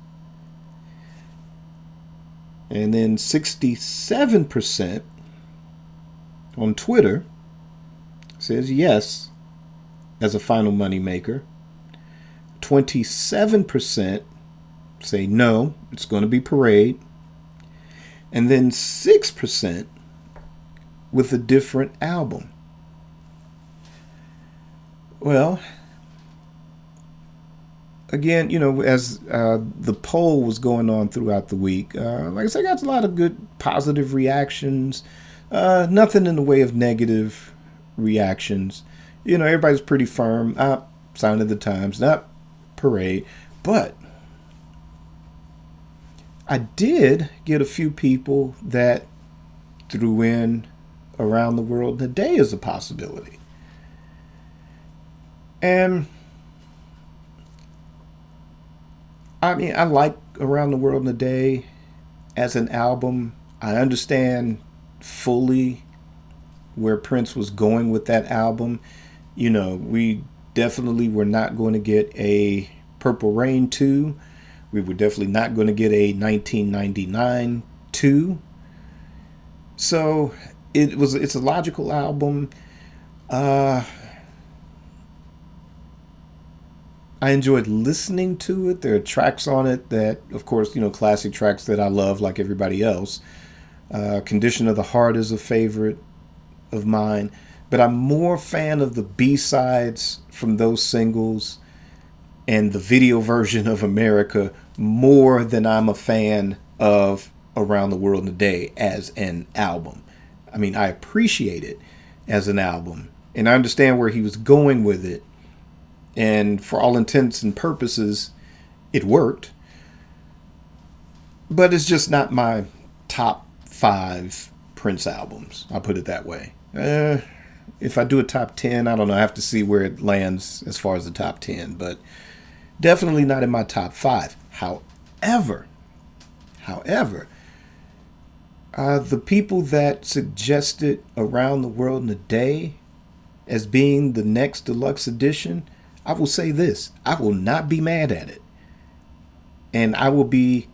A: And then 67% on Twitter says yes as a final moneymaker. 27% say no, it's going to be Parade. And then 6% with a different album. Well, again, as the poll was going on throughout the week, like I said, I got a lot of good positive reactions. Nothing in the way of negative reactions. Everybody's pretty firm. Sign of the Times, not Parade. But I did get a few people that threw in Around the World in a Day as a possibility. And I mean, I like Around the World in a Day as an album. I understand fully where Prince was going with that album. We definitely were not going to get a Purple Rain 2. We were definitely not going to get a 1999 2. So it's a logical album. I enjoyed listening to it. There are tracks on it that, of course, classic tracks that I love like everybody else. Condition of the Heart is a favorite of mine. But I'm more a fan of the B-sides from those singles and the video version of America more than I'm a fan of Around the World in a Day as an album. I mean, I appreciate it as an album. And I understand where he was going with it. And for all intents and purposes, it worked. But it's just not my top 5 Prince albums. I'll put it that way. If I do a top 10, I don't know. I have to see where it lands as far as the top 10. But definitely not in my top 5. However, the people that suggested Around the World in a Day as being the next deluxe edition, I will say this, I will not be mad at it. And I will be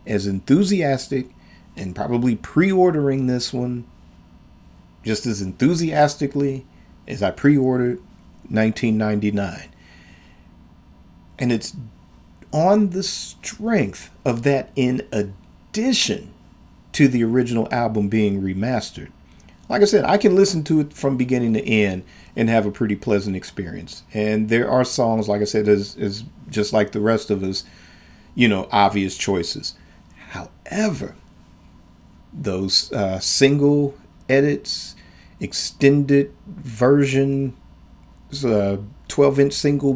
A: as enthusiastic and probably pre-ordering this one just as enthusiastically as I pre-ordered 1999. And it's on the strength of that, in addition to the original album being remastered. Like I said, I can listen to it from beginning to end and have a pretty pleasant experience. And there are songs, like I said, is just like the rest of us, obvious choices. However, those single edits, extended version, 12-inch single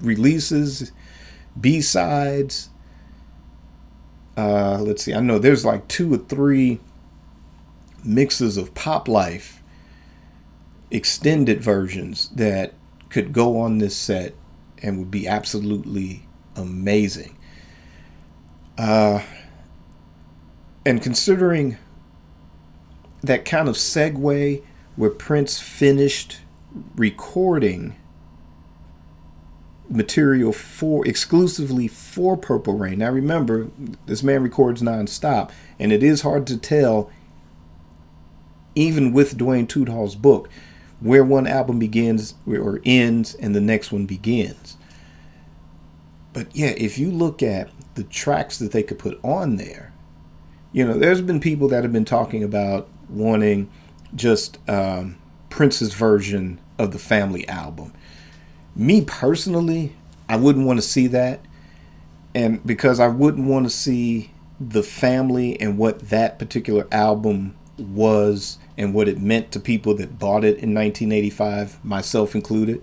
A: releases, B-sides. Let's see, I know there's like 2 or 3 mixes of Pop Life extended versions that could go on this set and would be absolutely amazing. And considering that kind of segue where Prince finished recording material exclusively for Purple Rain. Now remember, this man records nonstop, and it is hard to tell, even with Dwayne Tudor's book, where one album begins or ends and the next one begins. But yeah, if you look at the tracks that they could put on there, there's been people that have been talking about wanting just Prince's version of the Family album. Me personally, I wouldn't want to see that. And because I wouldn't want to see the family and what that particular album was and what it meant to people that bought it in 1985, myself included,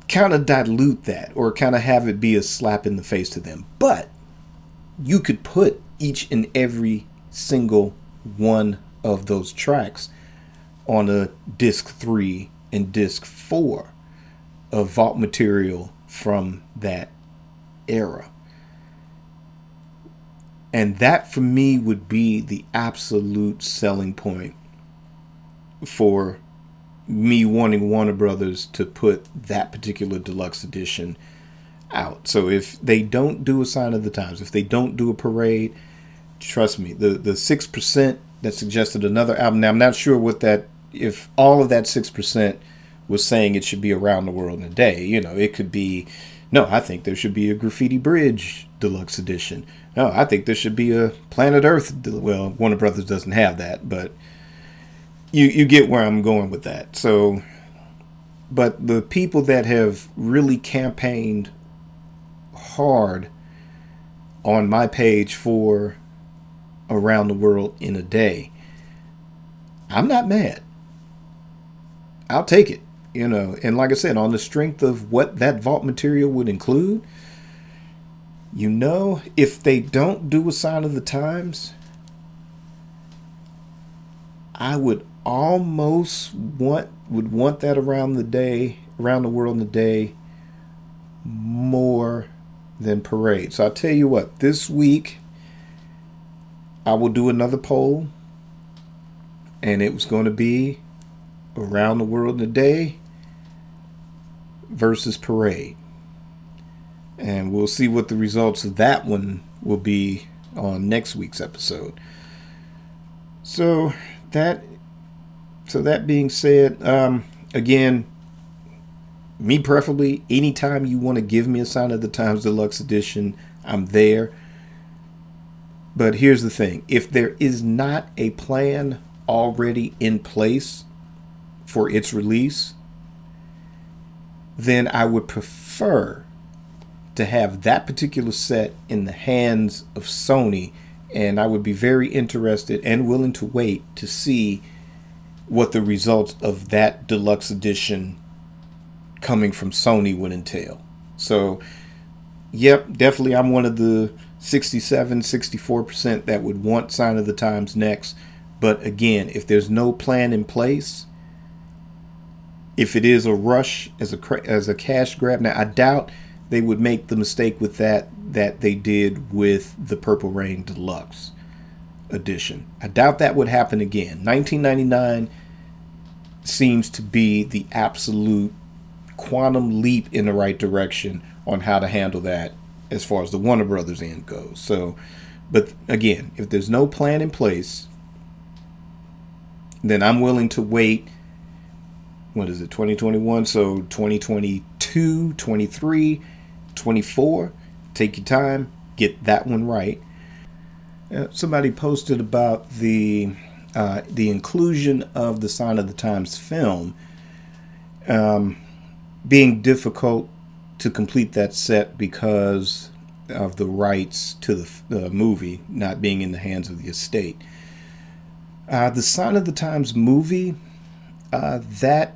A: kind of dilute that or kind of have it be a slap in the face to them. But you could put each and every single one of those tracks on a disc 3 and disc 4 of vault material from that era. And that for me would be the absolute selling point for me wanting Warner Brothers to put that particular deluxe edition out. So if they don't do a Sign of the Times, if they don't do a parade, trust me, the 6% that suggested another album. Now I'm not sure what that, if all of that 6% was saying it should be Around the World in a Day. You know, it could be, no, I think there should be a Graffiti Bridge deluxe edition. No, I think there should be a Planet Earth. Well, Warner Brothers doesn't have that, but you get where I'm going with that. So, but the people that have really campaigned hard on my page for Around the World in a Day, I'm not mad. I'll take it, you know. And like I said, on the strength of what that vault material would include, you know, if they don't do a Sign of the Times, I would almost want that Around the World in a Day more than Parade. So I'll tell you what, this week I will do another poll, and it was going to be Around the World in a Day versus Parade. And we'll see what the results of that one will be on next week's episode. So that being said, again, me preferably, anytime you want to give me a Sign of the Times Deluxe Edition, I'm there. But here's the thing. If there is not a plan already in place for its release, then I would prefer to have that particular set in the hands of Sony, and I would be very interested and willing to wait to see what the results of that deluxe edition coming from Sony would entail. So, yep, definitely I'm one of the 64% that would want Sign of the Times next. But again, if there's no plan in place, if it is a rush as a cash grab, now I doubt they would make the mistake with that they did with the Purple Rain Deluxe edition. I doubt that would happen again. 1999 seems to be the absolute quantum leap in the right direction on how to handle that as far as the Warner Brothers end goes. So, but again, if there's no plan in place, then I'm willing to wait. What is it, 2021? So 2022, 23, 24. Take your time, get that one right. Somebody posted about the inclusion of the Sign of the Times film being difficult to complete that set because of the rights to the movie not being in the hands of the estate. The Sign of the Times movie, that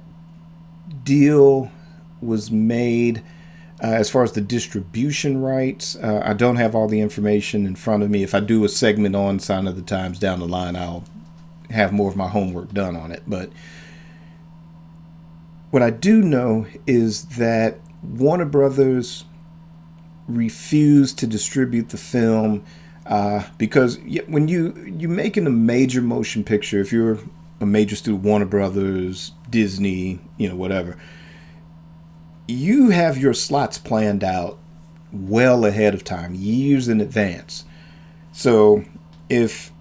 A: deal was made as far as the distribution rights. I don't have all the information in front of me. If I do a segment on Sign of the Times down the line, I'll have more of my homework done on it. But what I do know is that Warner Brothers refused to distribute the film because when you're making a major motion picture, if you're a major studio, Warner Brothers, Disney, whatever, you have your slots planned out well ahead of time, years in advance. So if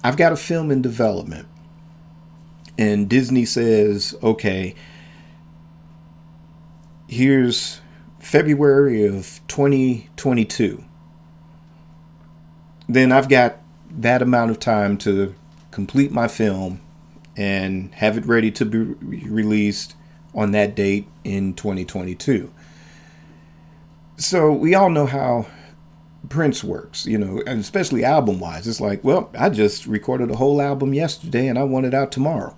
A: I've got a film in development and Disney says, okay, here's February of 2022, then I've got that amount of time to complete my film and have it ready to be released on that date in 2022. So we all know how Prince works, and especially album wise. It's like, well, I just recorded a whole album yesterday and I want it out tomorrow.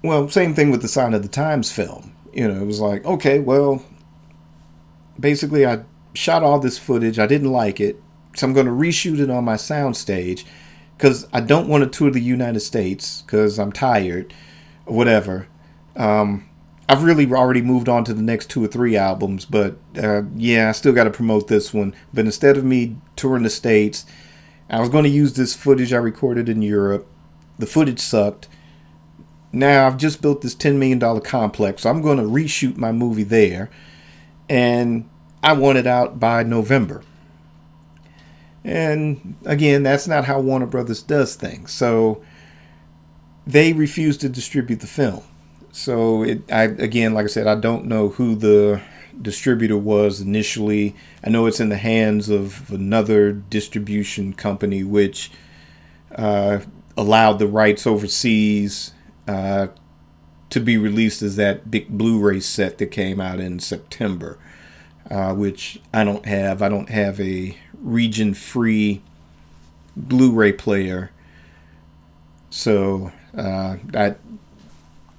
A: Well, same thing with the Sign of the Times film. It was like, okay, well, basically I shot all this footage. I didn't like it. So I'm going to reshoot it on my soundstage because I don't want to tour the United States because I'm tired or whatever. I've really already moved on to the next 2 or 3 albums, but I still got to promote this one. But instead of me touring the States, I was going to use this footage I recorded in Europe. The footage sucked. Now I've just built this $10 million complex, so I'm going to reshoot my movie there. And I want it out by November. And again, that's not how Warner Brothers does things. So they refused to distribute the film. So again, like I said, I don't know who the distributor was initially. I know it's in the hands of another distribution company, which allowed the rights overseas to be released as that big Blu-ray set that came out in September, which I don't have. I don't have a region-free Blu-ray player, so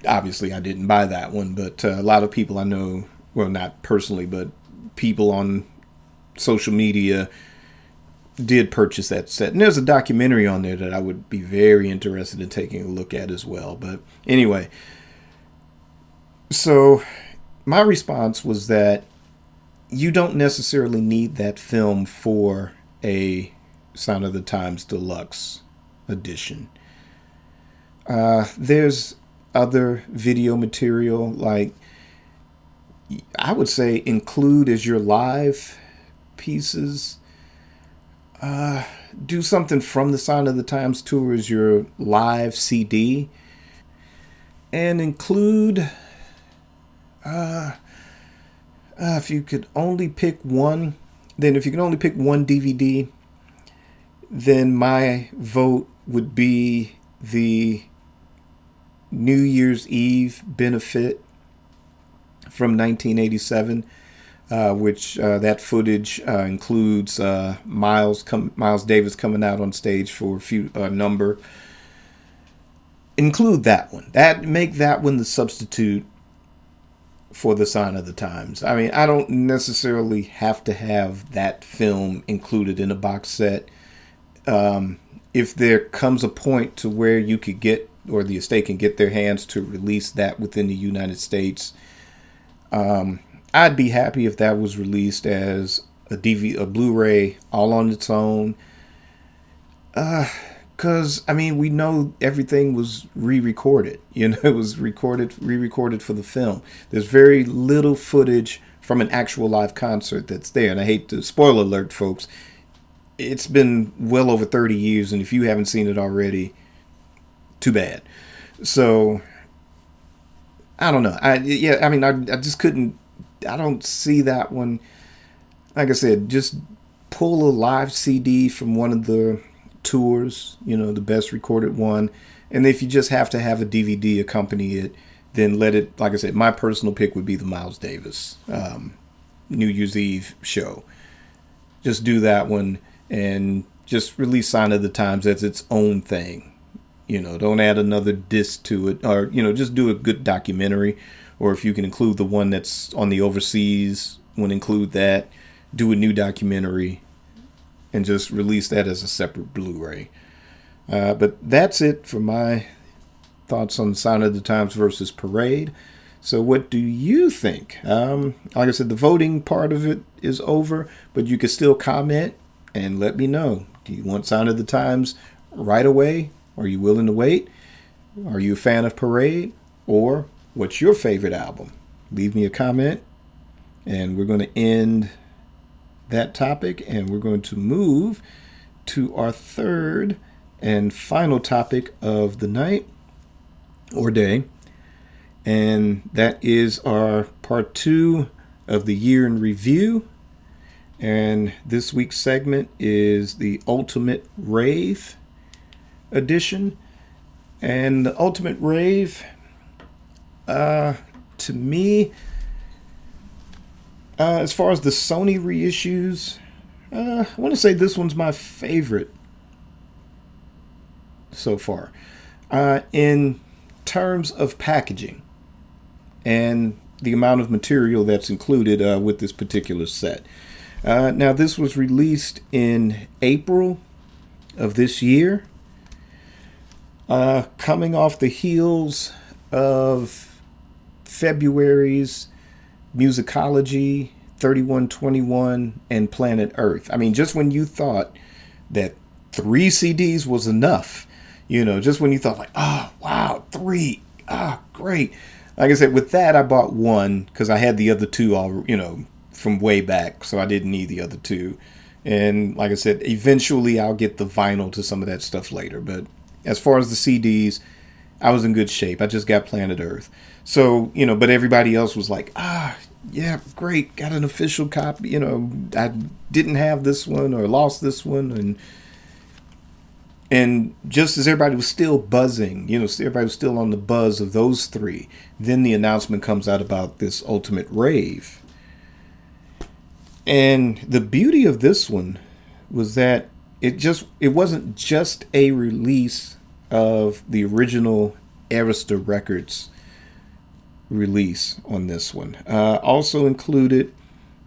A: obviously I didn't buy that one. But a lot of people I know, well, not personally, but people on social media did purchase that set. And there's a documentary on there that I would be very interested in taking a look at as well. But anyway, so my response was that you don't necessarily need that film for a Sign of the Times Deluxe edition. There's other video material, like I would say include as your live pieces. Do something from the Sign of the Times tour as your live CD, and include if you could only pick one, then if you can only pick one DVD, then my vote would be the New Year's Eve benefit from 1987. Which that footage includes Miles Davis coming out on stage for a few number. Include that one. Make that one the substitute for the Sign of the Times. I mean, I don't necessarily have to have that film included in a box set. If there comes a point to where you could get, or the estate can get their hands to release that within the United States, I'd be happy if that was released as a Blu-ray all on its own. Because, I mean, we know everything was re-recorded. It was re-recorded for the film. There's very little footage from an actual live concert that's there. And I hate to, spoiler alert, folks, it's been well over 30 years. And if you haven't seen it already, too bad. So, I don't know. I just couldn't. I don't see that one. Like I said, just pull a live CD from one of the tours, the best recorded one. And if you just have to have a DVD accompany it, then let it, like I said, my personal pick would be the Miles Davis New Year's Eve show. Just do that one and just release Sign of the Times as its own thing. Don't add another disc to it, or, just do a good documentary. Or if you can include the one that's on the overseas, include that. Do a new documentary and just release that as a separate Blu-ray. But that's it for my thoughts on Sign of the Times versus Parade. So what do you think? Like I said, the voting part of it is over, but you can still comment and let me know. Do you want Sign of the Times right away? Are you willing to wait? Are you a fan of Parade? Or what's your favorite album? Leave me a comment, and we're going to end that topic, and we're going to move to our third and final topic of the night or day, and that is our part 2 of the year in review. And this week's segment is the Ultimate Rave edition. And the Ultimate Rave To me, as far as the Sony reissues, I want to say this one's my favorite so far. In terms of packaging and the amount of material that's included with this particular set. Now, this was released in April of this year, coming off the heels of February's Musicology, 3121, and Planet Earth. I mean, just when you thought that 3 CDs was enough, just when you thought like, oh, wow, 3, great. Like I said, with that, I bought one because I had the other 2 all, from way back, so I didn't need the other 2. And like I said, eventually I'll get the vinyl to some of that stuff later. But as far as the CDs, I was in good shape. I just got Planet Earth. So, but everybody else was like, yeah, great, got an official copy. I didn't have this one or lost this one. And just as everybody was still buzzing, everybody was still on the buzz of those 3, then the announcement comes out about this Ultimate Rave. And the beauty of this one was that it wasn't just a release of the original Arista Records release on this one. Also included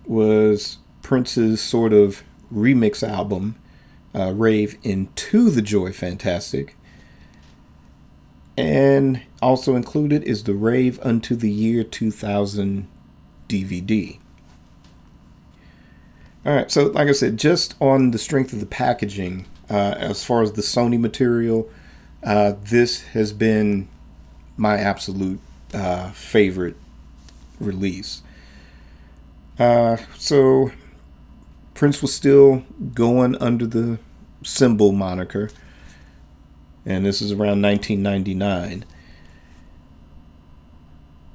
A: was Prince's sort of remix album, Rave Into the Joy Fantastic. And also included is the Rave Unto the Year 2000 DVD. All right, so like I said, just on the strength of the packaging, as far as the Sony material, this has been my absolute favorite release. So Prince was still going under the Symbol moniker, and this is around 1999.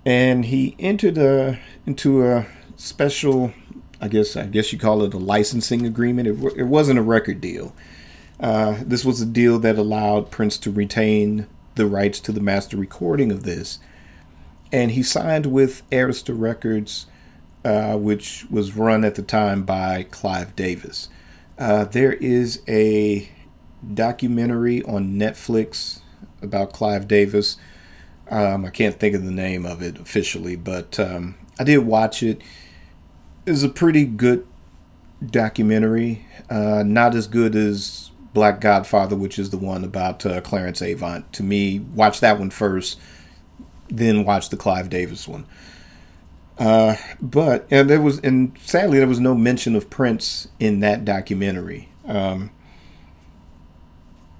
A: And he entered into a special, I guess you call it a licensing agreement. It wasn't a record deal. This was a deal that allowed Prince to retain the rights to the master recording of this. And he signed with Arista Records, which was run at the time by Clive Davis. There is a documentary on Netflix about Clive Davis. I can't think of the name of it officially, but I did watch it. It was a pretty good documentary. Not as good as Black Godfather, which is the one about Clarence Avant. To me, watch that one first, then watch the Clive Davis one. But sadly there was no mention of Prince in that documentary. Not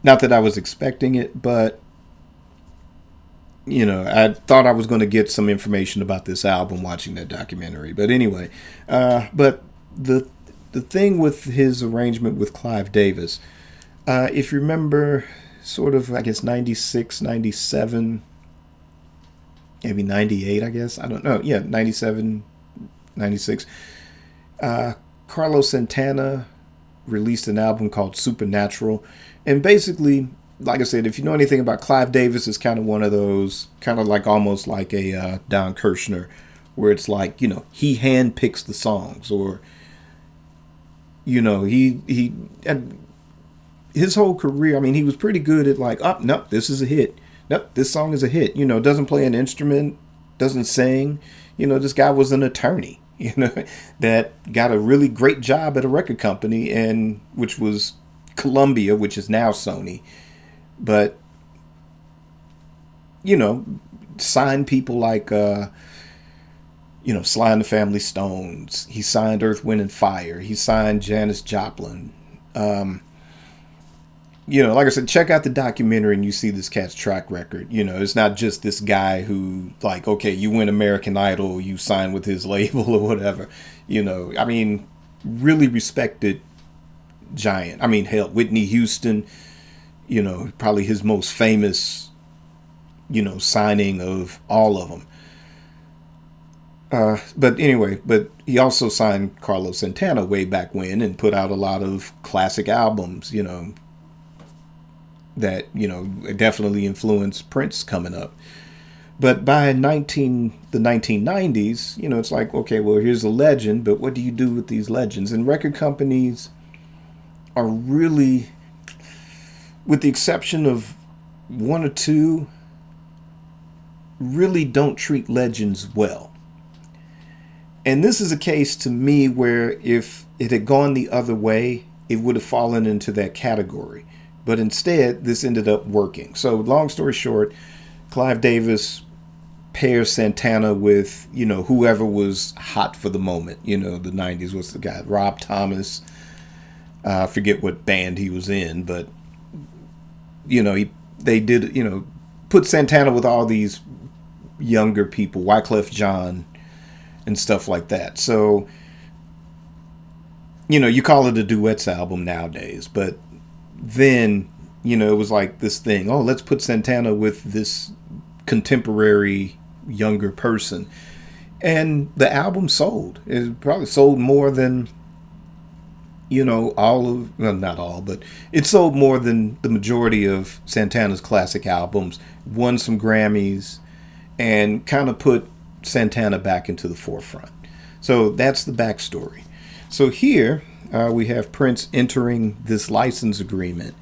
A: that I was expecting it, but I thought I was going to get some information about this album watching that documentary. But anyway, but the thing with his arrangement with Clive Davis, if you remember, sort of, I guess 96, 97. Maybe 98, I guess. I don't know. Yeah, 97, 96. Carlos Santana released an album called Supernatural. And basically, like I said, if you know anything about Clive Davis, it's kind of one of those, kind of like almost like a Don Kirshner, where it's like, he handpicks the songs, or, he and his whole career, I mean, he was pretty good at like, oh, no, this is a hit. Nope, this song is a hit. Doesn't play an instrument, doesn't sing. This guy was an attorney, that got a really great job at a record company, and which was Columbia, which is now Sony. But, signed people like, Sly and the Family Stones. He signed Earth, Wind and Fire. He signed Janis Joplin. Like I said, check out the documentary and you see this cat's track record. It's not just this guy who, like, okay, you win American Idol, you sign with his label or whatever. I mean, really respected giant. I mean, hell, Whitney Houston, probably his most famous, signing of all of them. But anyway, he also signed Carlos Santana way back when and put out a lot of classic albums, that, definitely influenced Prince coming up. But by the 1990s, it's like, okay, well, here's a legend, but what do you do with these legends? And record companies are really, with the exception of one or two, really don't treat legends well. And this is a case to me where if it had gone the other way, it would have fallen into that category. But instead, this ended up working. So long story short, Clive Davis pairs Santana with, whoever was hot for the moment. The 90s was the guy, Rob Thomas. I forget what band he was in, but, they did, put Santana with all these younger people, Wyclef Jean and stuff like that. So, you call it a duets album nowadays, but then, it was like this thing, oh, let's put Santana with this contemporary younger person. And the album sold. It probably sold more than, all of, well, not all, but it sold more than the majority of Santana's classic albums, won some Grammys, and kind of put Santana back into the forefront. So that's the backstory. So here we have Prince entering this license agreement.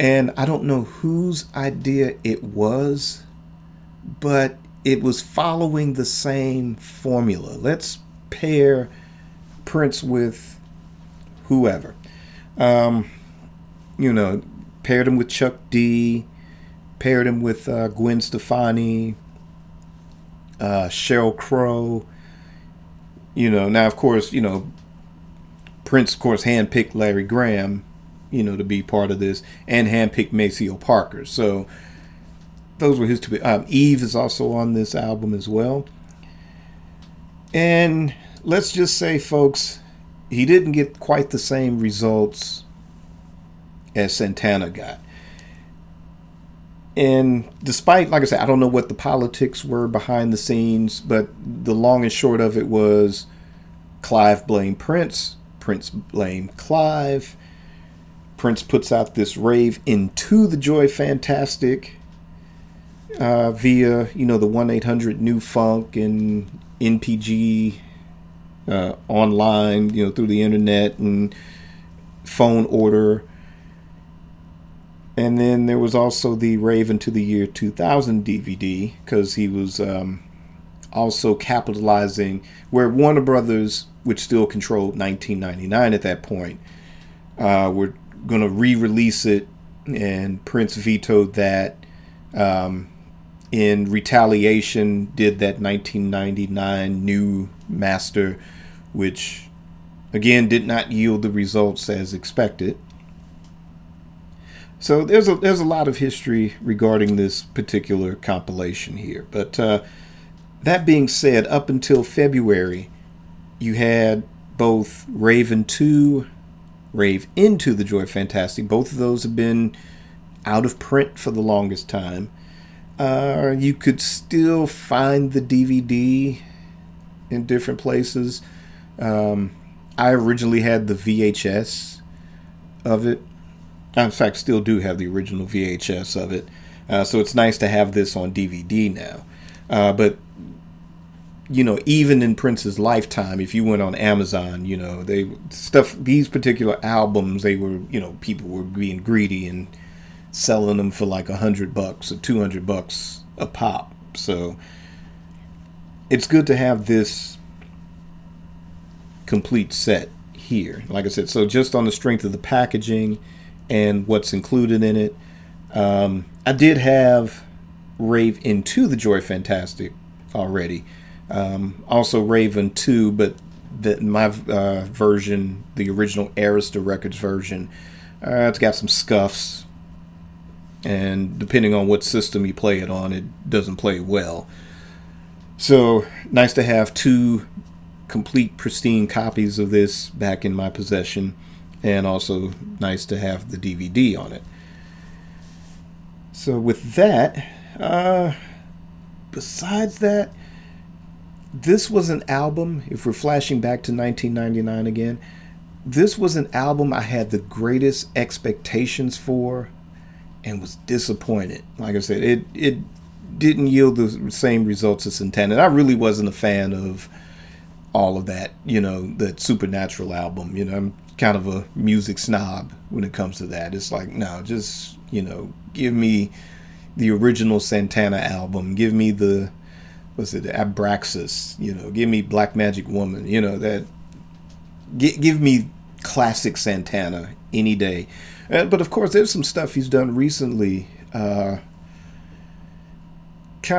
A: And I don't know whose idea it was, but it was following the same formula. Let's pair Prince with whoever. Paired him with Chuck D, paired him with Gwen Stefani, Sheryl Crow. Now, of course, Prince, of course, handpicked Larry Graham, to be part of this, and handpicked Maceo Parker. So those were his two. Eve is also on this album as well. And let's just say, folks, he didn't get quite the same results as Santana got. And despite, like I said, I don't know what the politics were behind the scenes, but the long and short of it was Clive blamed Prince, Prince blamed Clive. Prince puts out this Rave Into the Joy Fantastic via, the 1-800-NEW-FUNK and NPG online, through the internet and phone order. And then there was also the Rave Into the Year 2000 DVD, because he was also capitalizing where Warner Brothers, which still controlled 1999 at that point, were going to re-release it, and Prince vetoed that. In retaliation, did that 1999 new master, which again did not yield the results as expected. So there's a lot of history regarding this particular compilation here. But that being said, up until February, you had both Rave Into the Joy Fantastic. Both of those have been out of print for the longest time. You could still find the DVD in different places. I originally had the VHS of it. In fact, still do have the original VHS of it. So it's nice to have this on DVD now. But, even in Prince's lifetime, if you went on Amazon, these particular albums, they were, people were being greedy and selling them for like $100 or $200 a pop. So it's good to have this complete set here. Like I said, so just on the strength of the packaging and what's included in it, I did have Rave Into the Joy Fantastic already. Also Rave Into, but my version, the original Arista Records version, it's got some scuffs. And depending on what system you play it on, it doesn't play well. So nice to have two complete pristine copies of this back in my possession, and also nice to have the DVD on it. So with that, besides that, this was an album, if we're flashing back to 1999 again, this was an album I had the greatest expectations for and was disappointed. Like I said, it didn't yield the same results as Santana. And I really wasn't a fan of all of that, that Supernatural album. I'm kind of a music snob when it comes to that. It's like, no, just, give me the original Santana album. Give me the Abraxas, give me Black Magic Woman, give me classic Santana any day. But of course, there's some stuff he's done recently, kind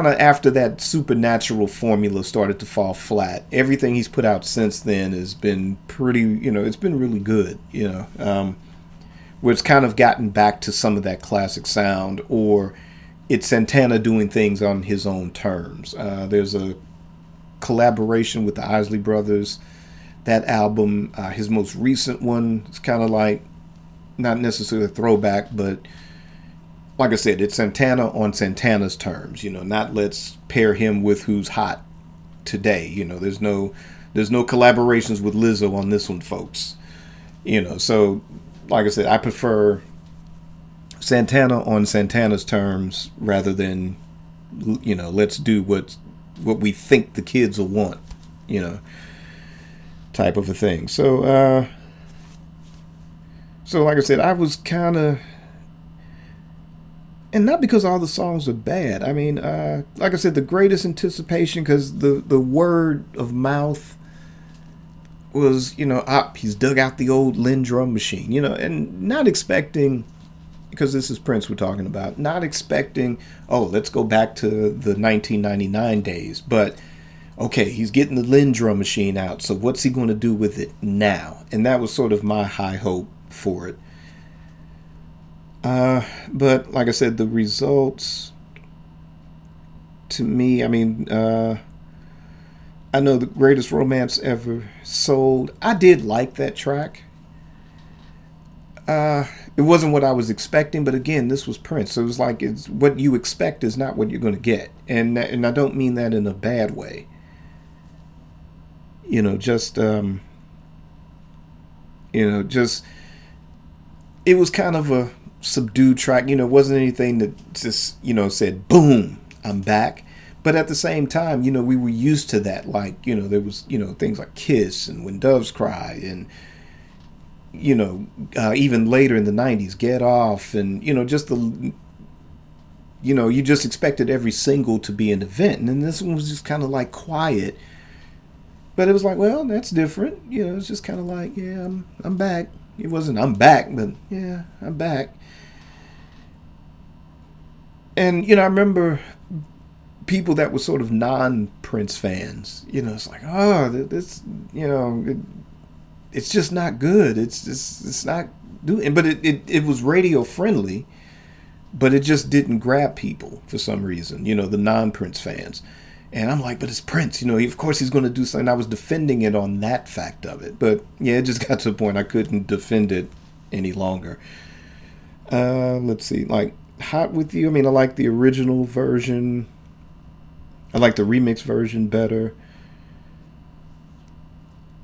A: of after that Supernatural formula started to fall flat. Everything he's put out since then has been pretty, it's been really good, where it's kind of gotten back to some of that classic sound, or it's Santana doing things on his own terms. There's a collaboration with the Isley Brothers. That album, his most recent one, it's kind of like, not necessarily a throwback, but like I said, it's Santana on Santana's terms, not let's pair him with who's hot today. There's no collaborations with Lizzo on this one, folks. So like I said, I prefer Santana on Santana's terms rather than, let's do what we think the kids will want, type of a thing. So like I said, I was kind of, and not because all the songs are bad. I mean, like I said, the greatest anticipation, because the word of mouth was, he's dug out the old Lynn drum machine, and not expecting, because this is Prince we're talking about, not expecting, let's go back to the 1999 days, but okay, he's getting the Lynn drum machine out, so what's he going to do with it now? And that was sort of my high hope for it. But like I said, the results to me, I mean, I know the Greatest Romance Ever Sold. I did like that track. It wasn't what I was expecting, but again, this was Prince. So it was like, it's what you expect is not what you're going to get. And I don't mean that in a bad way. Just it was kind of a subdued track. It wasn't anything that just, said, boom, I'm back. But at the same time, we were used to that. Like, there was, things like Kiss and When Doves Cry and, even later in the 90s, Get Off, and, just the, you just expected every single to be an event. And then this one was just kind of like quiet. But it was like, well, that's different. It's just kind of like, yeah, I'm back. It wasn't I'm back, but yeah, I'm back. And, I remember people that were sort of non-Prince fans, it's like, this, it's just not good. It's not doing, but it was radio friendly, but it just didn't grab people for some reason, the non-Prince fans. And I'm like, but it's Prince, of course he's going to do something. I was defending it on that fact of it. But yeah, it just got to the point I couldn't defend it any longer. Let's see, like Hot With You. I mean, I like the original version. I like the remix version better.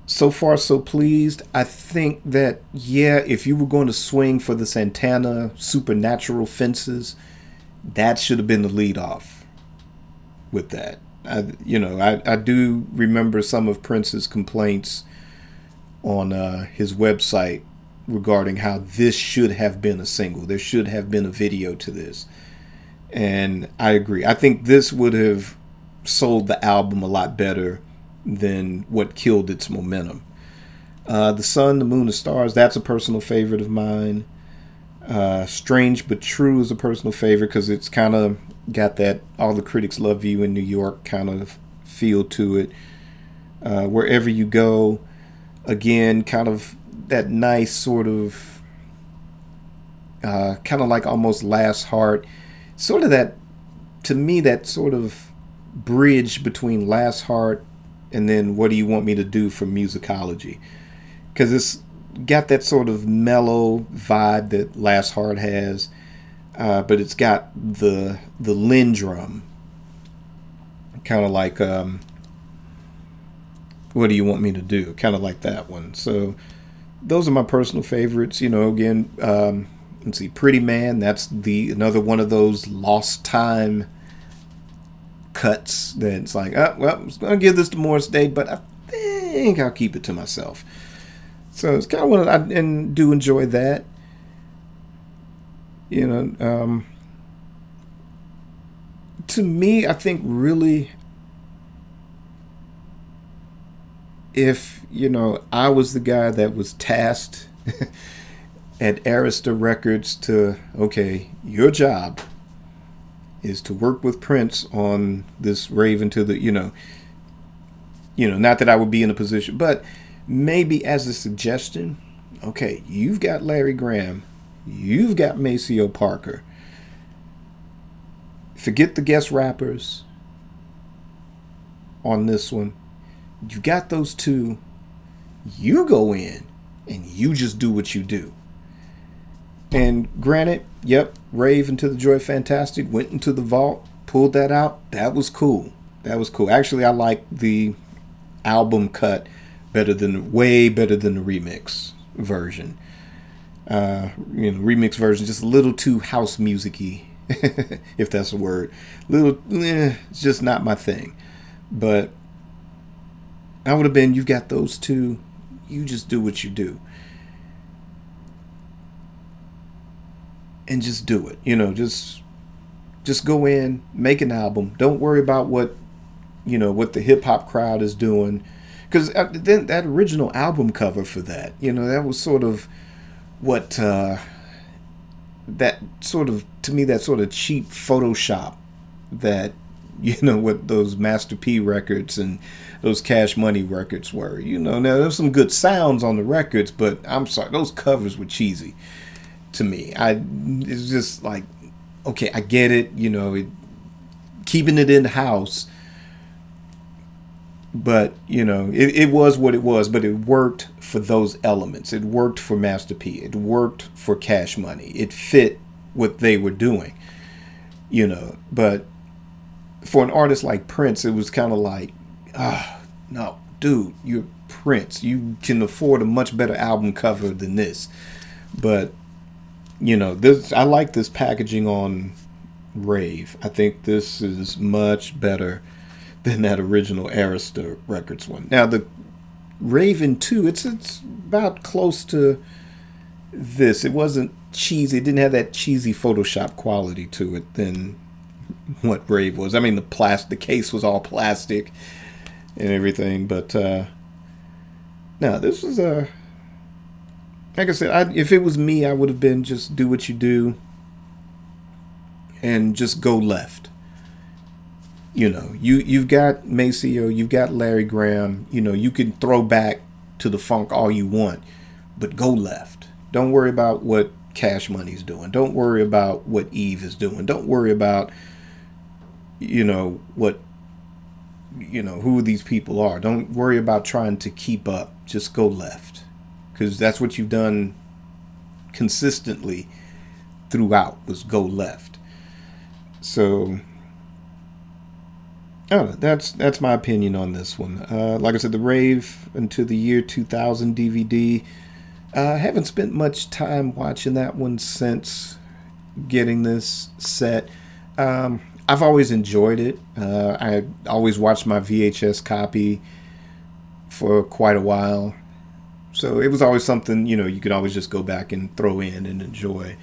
A: So Far So Pleased. I think that, yeah, if you were going to swing for the Santana Supernatural fences, that should have been the lead off with that. I do remember some of Prince's complaints on his website regarding how this should have been a single. There should have been a video to this. And I agree. I think this would have sold the album a lot better than what killed its momentum. The Sun, the Moon, the Stars, that's a personal favorite of mine. Strange But True is a personal favorite because it's kind of got that All the Critics Love You in New York kind of feel to it. Wherever You Go, again, kind of that nice sort of kind of like almost Last Heart, sort of that, to me, that sort of bridge between Last Heart and then What Do You Want Me to Do for Musicology, because it's got that sort of mellow vibe that Last Heart has, but it's got the Lynn drum, kind of like What Do You Want Me to Do, kind of like that one. So those are my personal favorites. Again, let's see, Pretty Man, that's another one of those lost time cuts that it's like, oh, well, I'm going to give this to Morris Day, but I think I'll keep it to myself. So it's kind of what I do enjoy that. You know, to me, I think really, if, you know, I was the guy that was tasked at Arista Records to, okay, your job is to work with Prince on this Rave into the, not that I would be in a position, but maybe as a suggestion, okay, you've got Larry Graham, you've got Maceo Parker. Forget the guest rappers on this one. You got those two. You go in and you just do what you do. And granted, yep, Rave into the Joy Fantastic, went into the vault, pulled that out. That was cool. Actually, I like the album cut way better than the remix version. Remix version just a little too house music-y, if that's a word. It's just not my thing. But I would have been, you've got those two, you just do what you do. And just do it. Just go in, make an album. Don't worry about what the hip hop crowd is doing. Because then that original album cover for that, that was sort of what, that sort of, to me, that sort of cheap Photoshop that, what those Master P records and those Cash Money records were. Now there's some good sounds on the records, but I'm sorry, those covers were cheesy to me. It's just like, okay, I get it, keeping it in the house, but it was what it was, but it worked for those elements. It worked for Master P. It worked for Cash Money. It fit what they were doing, but for an artist like Prince, it was kind of like, no, dude, you're Prince. You can afford a much better album cover than this. But I like this packaging on Rave. I think this is much better than that original Arista Records one. Now, the Raven 2, it's about close to this. It wasn't cheesy. It didn't have that cheesy Photoshop quality to it than what Rave was. I mean, the case was all plastic and everything. But, no, this was a... Like I said, if it was me, I would have been just do what you do and just go left. You've got Maceo, you've got Larry Graham. You can throw back to the funk all you want, but go left. Don't worry about what Cash Money's doing. Don't worry about what Eve is doing. Don't worry about, what, who these people are. Don't worry about trying to keep up. Just go left. Because that's what you've done consistently throughout, was go left. So, I don't know, that's my opinion on this one. Like I said, the Rave into the year 2000 DVD. I haven't spent much time watching that one since getting this set. I've always enjoyed it. I always watched my VHS copy for quite a while. So it was always something, you could always just go back and throw in and enjoy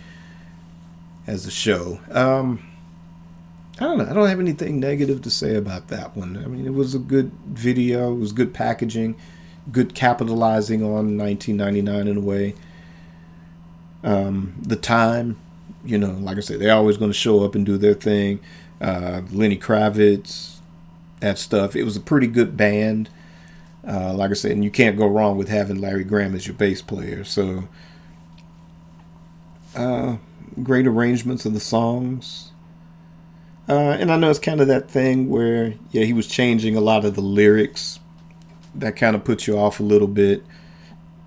A: as a show. I don't know. I don't have anything negative to say about that one. I mean, it was a good video. It was good packaging, good capitalizing on 1999 in a way. The time, like I said, they're always going to show up and do their thing. Lenny Kravitz, that stuff. It was a pretty good band. Like I said, and you can't go wrong with having Larry Graham as your bass player. So, great arrangements of the songs. And I know it's kind of that thing where, he was changing a lot of the lyrics. That kind of puts you off a little bit.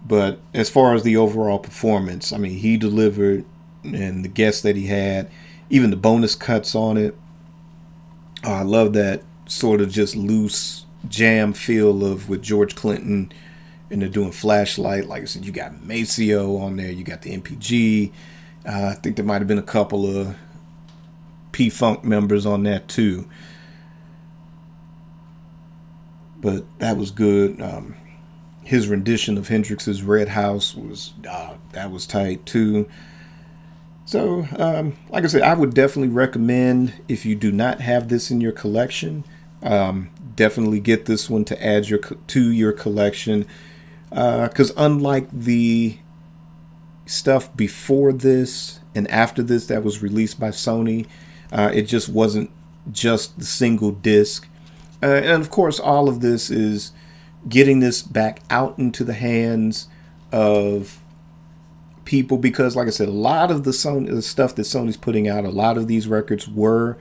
A: But as far as the overall performance, I mean, he delivered, and the guests that he had, even the bonus cuts on it. I love that sort of just loose jam feel of with George Clinton, and they're doing Flashlight. Like I said, you got Maceo on there, you got the MPG. I think there might have been a couple of P-Funk members on that too. but that was good. His rendition of Hendrix's Red House was that was tight too. So, like I said, I would definitely recommend, if you do not have this in your collection, definitely get this one to add to your collection. Because unlike the stuff before this and after this that was released by Sony, it just wasn't just the single disc. And of course, all of this is getting this back out into the hands of people, because like I said, a lot of the stuff that Sony's putting out, a lot of these records were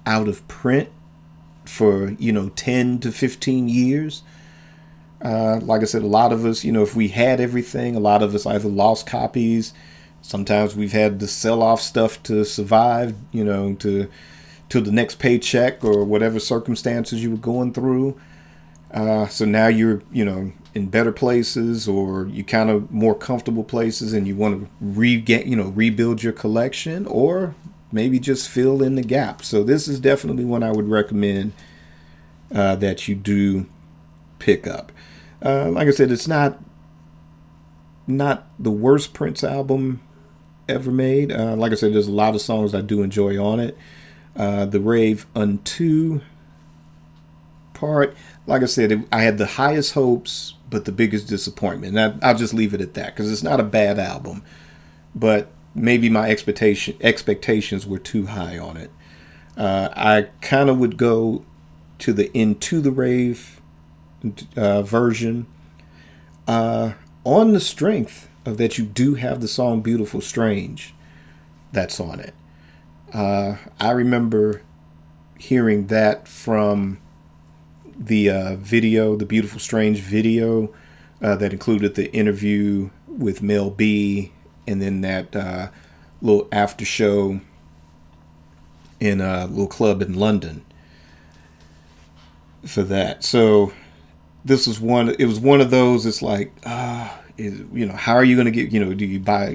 A: out of print for 10 to 15 years. Like I said, a lot of us, if we had everything, a lot of us either lost copies. Sometimes we've had to sell off stuff to survive, to the next paycheck or whatever circumstances you were going through. So now you're, in better places, or you kind of more comfortable places, and you want to rebuild your collection, or maybe just fill in the gap. So this is definitely one I would recommend that you do pick up. Like I said, it's not the worst Prince album ever made. Like I said, there's a lot of songs I do enjoy on it. The Rave Unto part, like I said, I had the highest hopes, but the biggest disappointment. And I'll just leave it at that, because it's not a bad album, but maybe my expectations were too high on it. I kind of would go to the Into the Rave version on the strength of that you do have the song Beautiful Strange that's on it. I remember hearing that from the video, the Beautiful Strange video that included the interview with Mel B, and then that little after show in a little club in London for that. So this was it was one of those, it's like, how are you going to get, do you buy,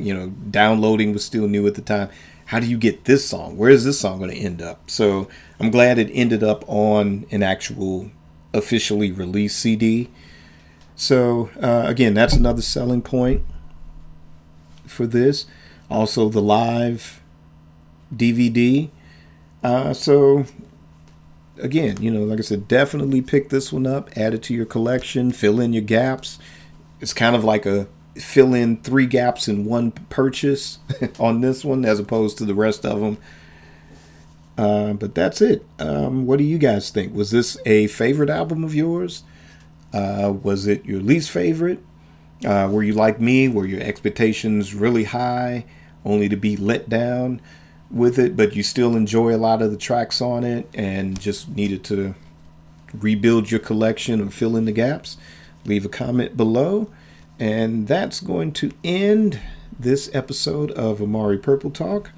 A: downloading was still new at the time. How do you get this song? Where is this song going to end up? So I'm glad it ended up on an actual officially released CD. So again, that's another selling point for this. Also the live DVD. So again, like I said, definitely pick this one up, add it to your collection, fill in your gaps. It's kind of like a fill in 3 gaps in one purchase on this one, as opposed to the rest of them. But that's it. What do you guys think? Was this a favorite album of yours? Was it your least favorite? Were you like me? Were your expectations really high, only to be let down with it, but you still enjoy a lot of the tracks on it and just needed to rebuild your collection or fill in the gaps? Leave a comment below. And that's going to end this episode of Amari Purple Talk.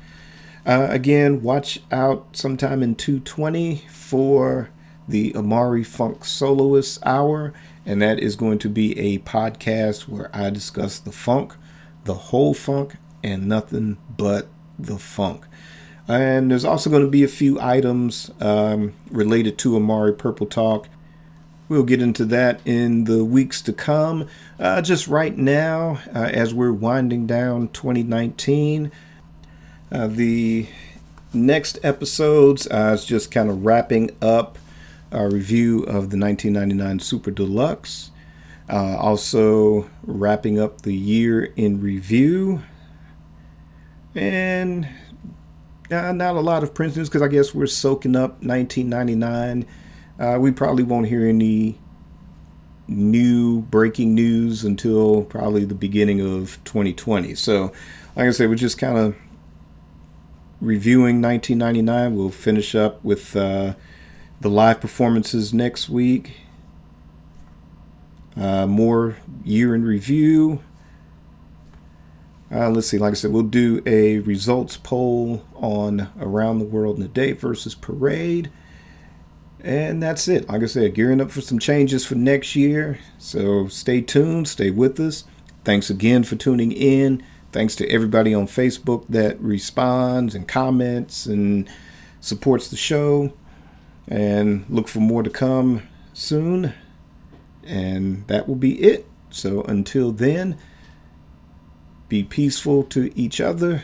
A: Again, watch out sometime in 2:20 for the Amari Funk Soloist Hour. And that is going to be a podcast where I discuss the funk, the whole funk, and nothing but the funk. And there's also going to be a few items related to Amari Purple Talk. We'll get into that in the weeks to come. Just right now, as we're winding down 2019, the next episodes is just kind of wrapping up our review of the 1999 Super Deluxe. Also wrapping up the year in review. And not a lot of Prince news, because I guess we're soaking up 1999. We probably won't hear any new breaking news until probably the beginning of 2020. So, like I said, we're just kind of reviewing 1999. We'll finish up with the live performances next week. More year in review. Let's see, like I said, we'll do a results poll on Around the World in a Day versus Parade. And that's it. Like I said, gearing up for some changes for next year. So stay tuned, stay with us. Thanks again for tuning in. Thanks to everybody on Facebook that responds and comments and supports the show. And look for more to come soon. And that will be it. So until then, be peaceful to each other.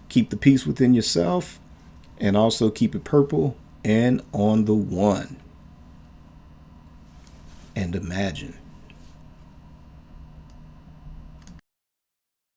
A: Keep the peace within yourself. And also keep it purple and on the one. And imagine.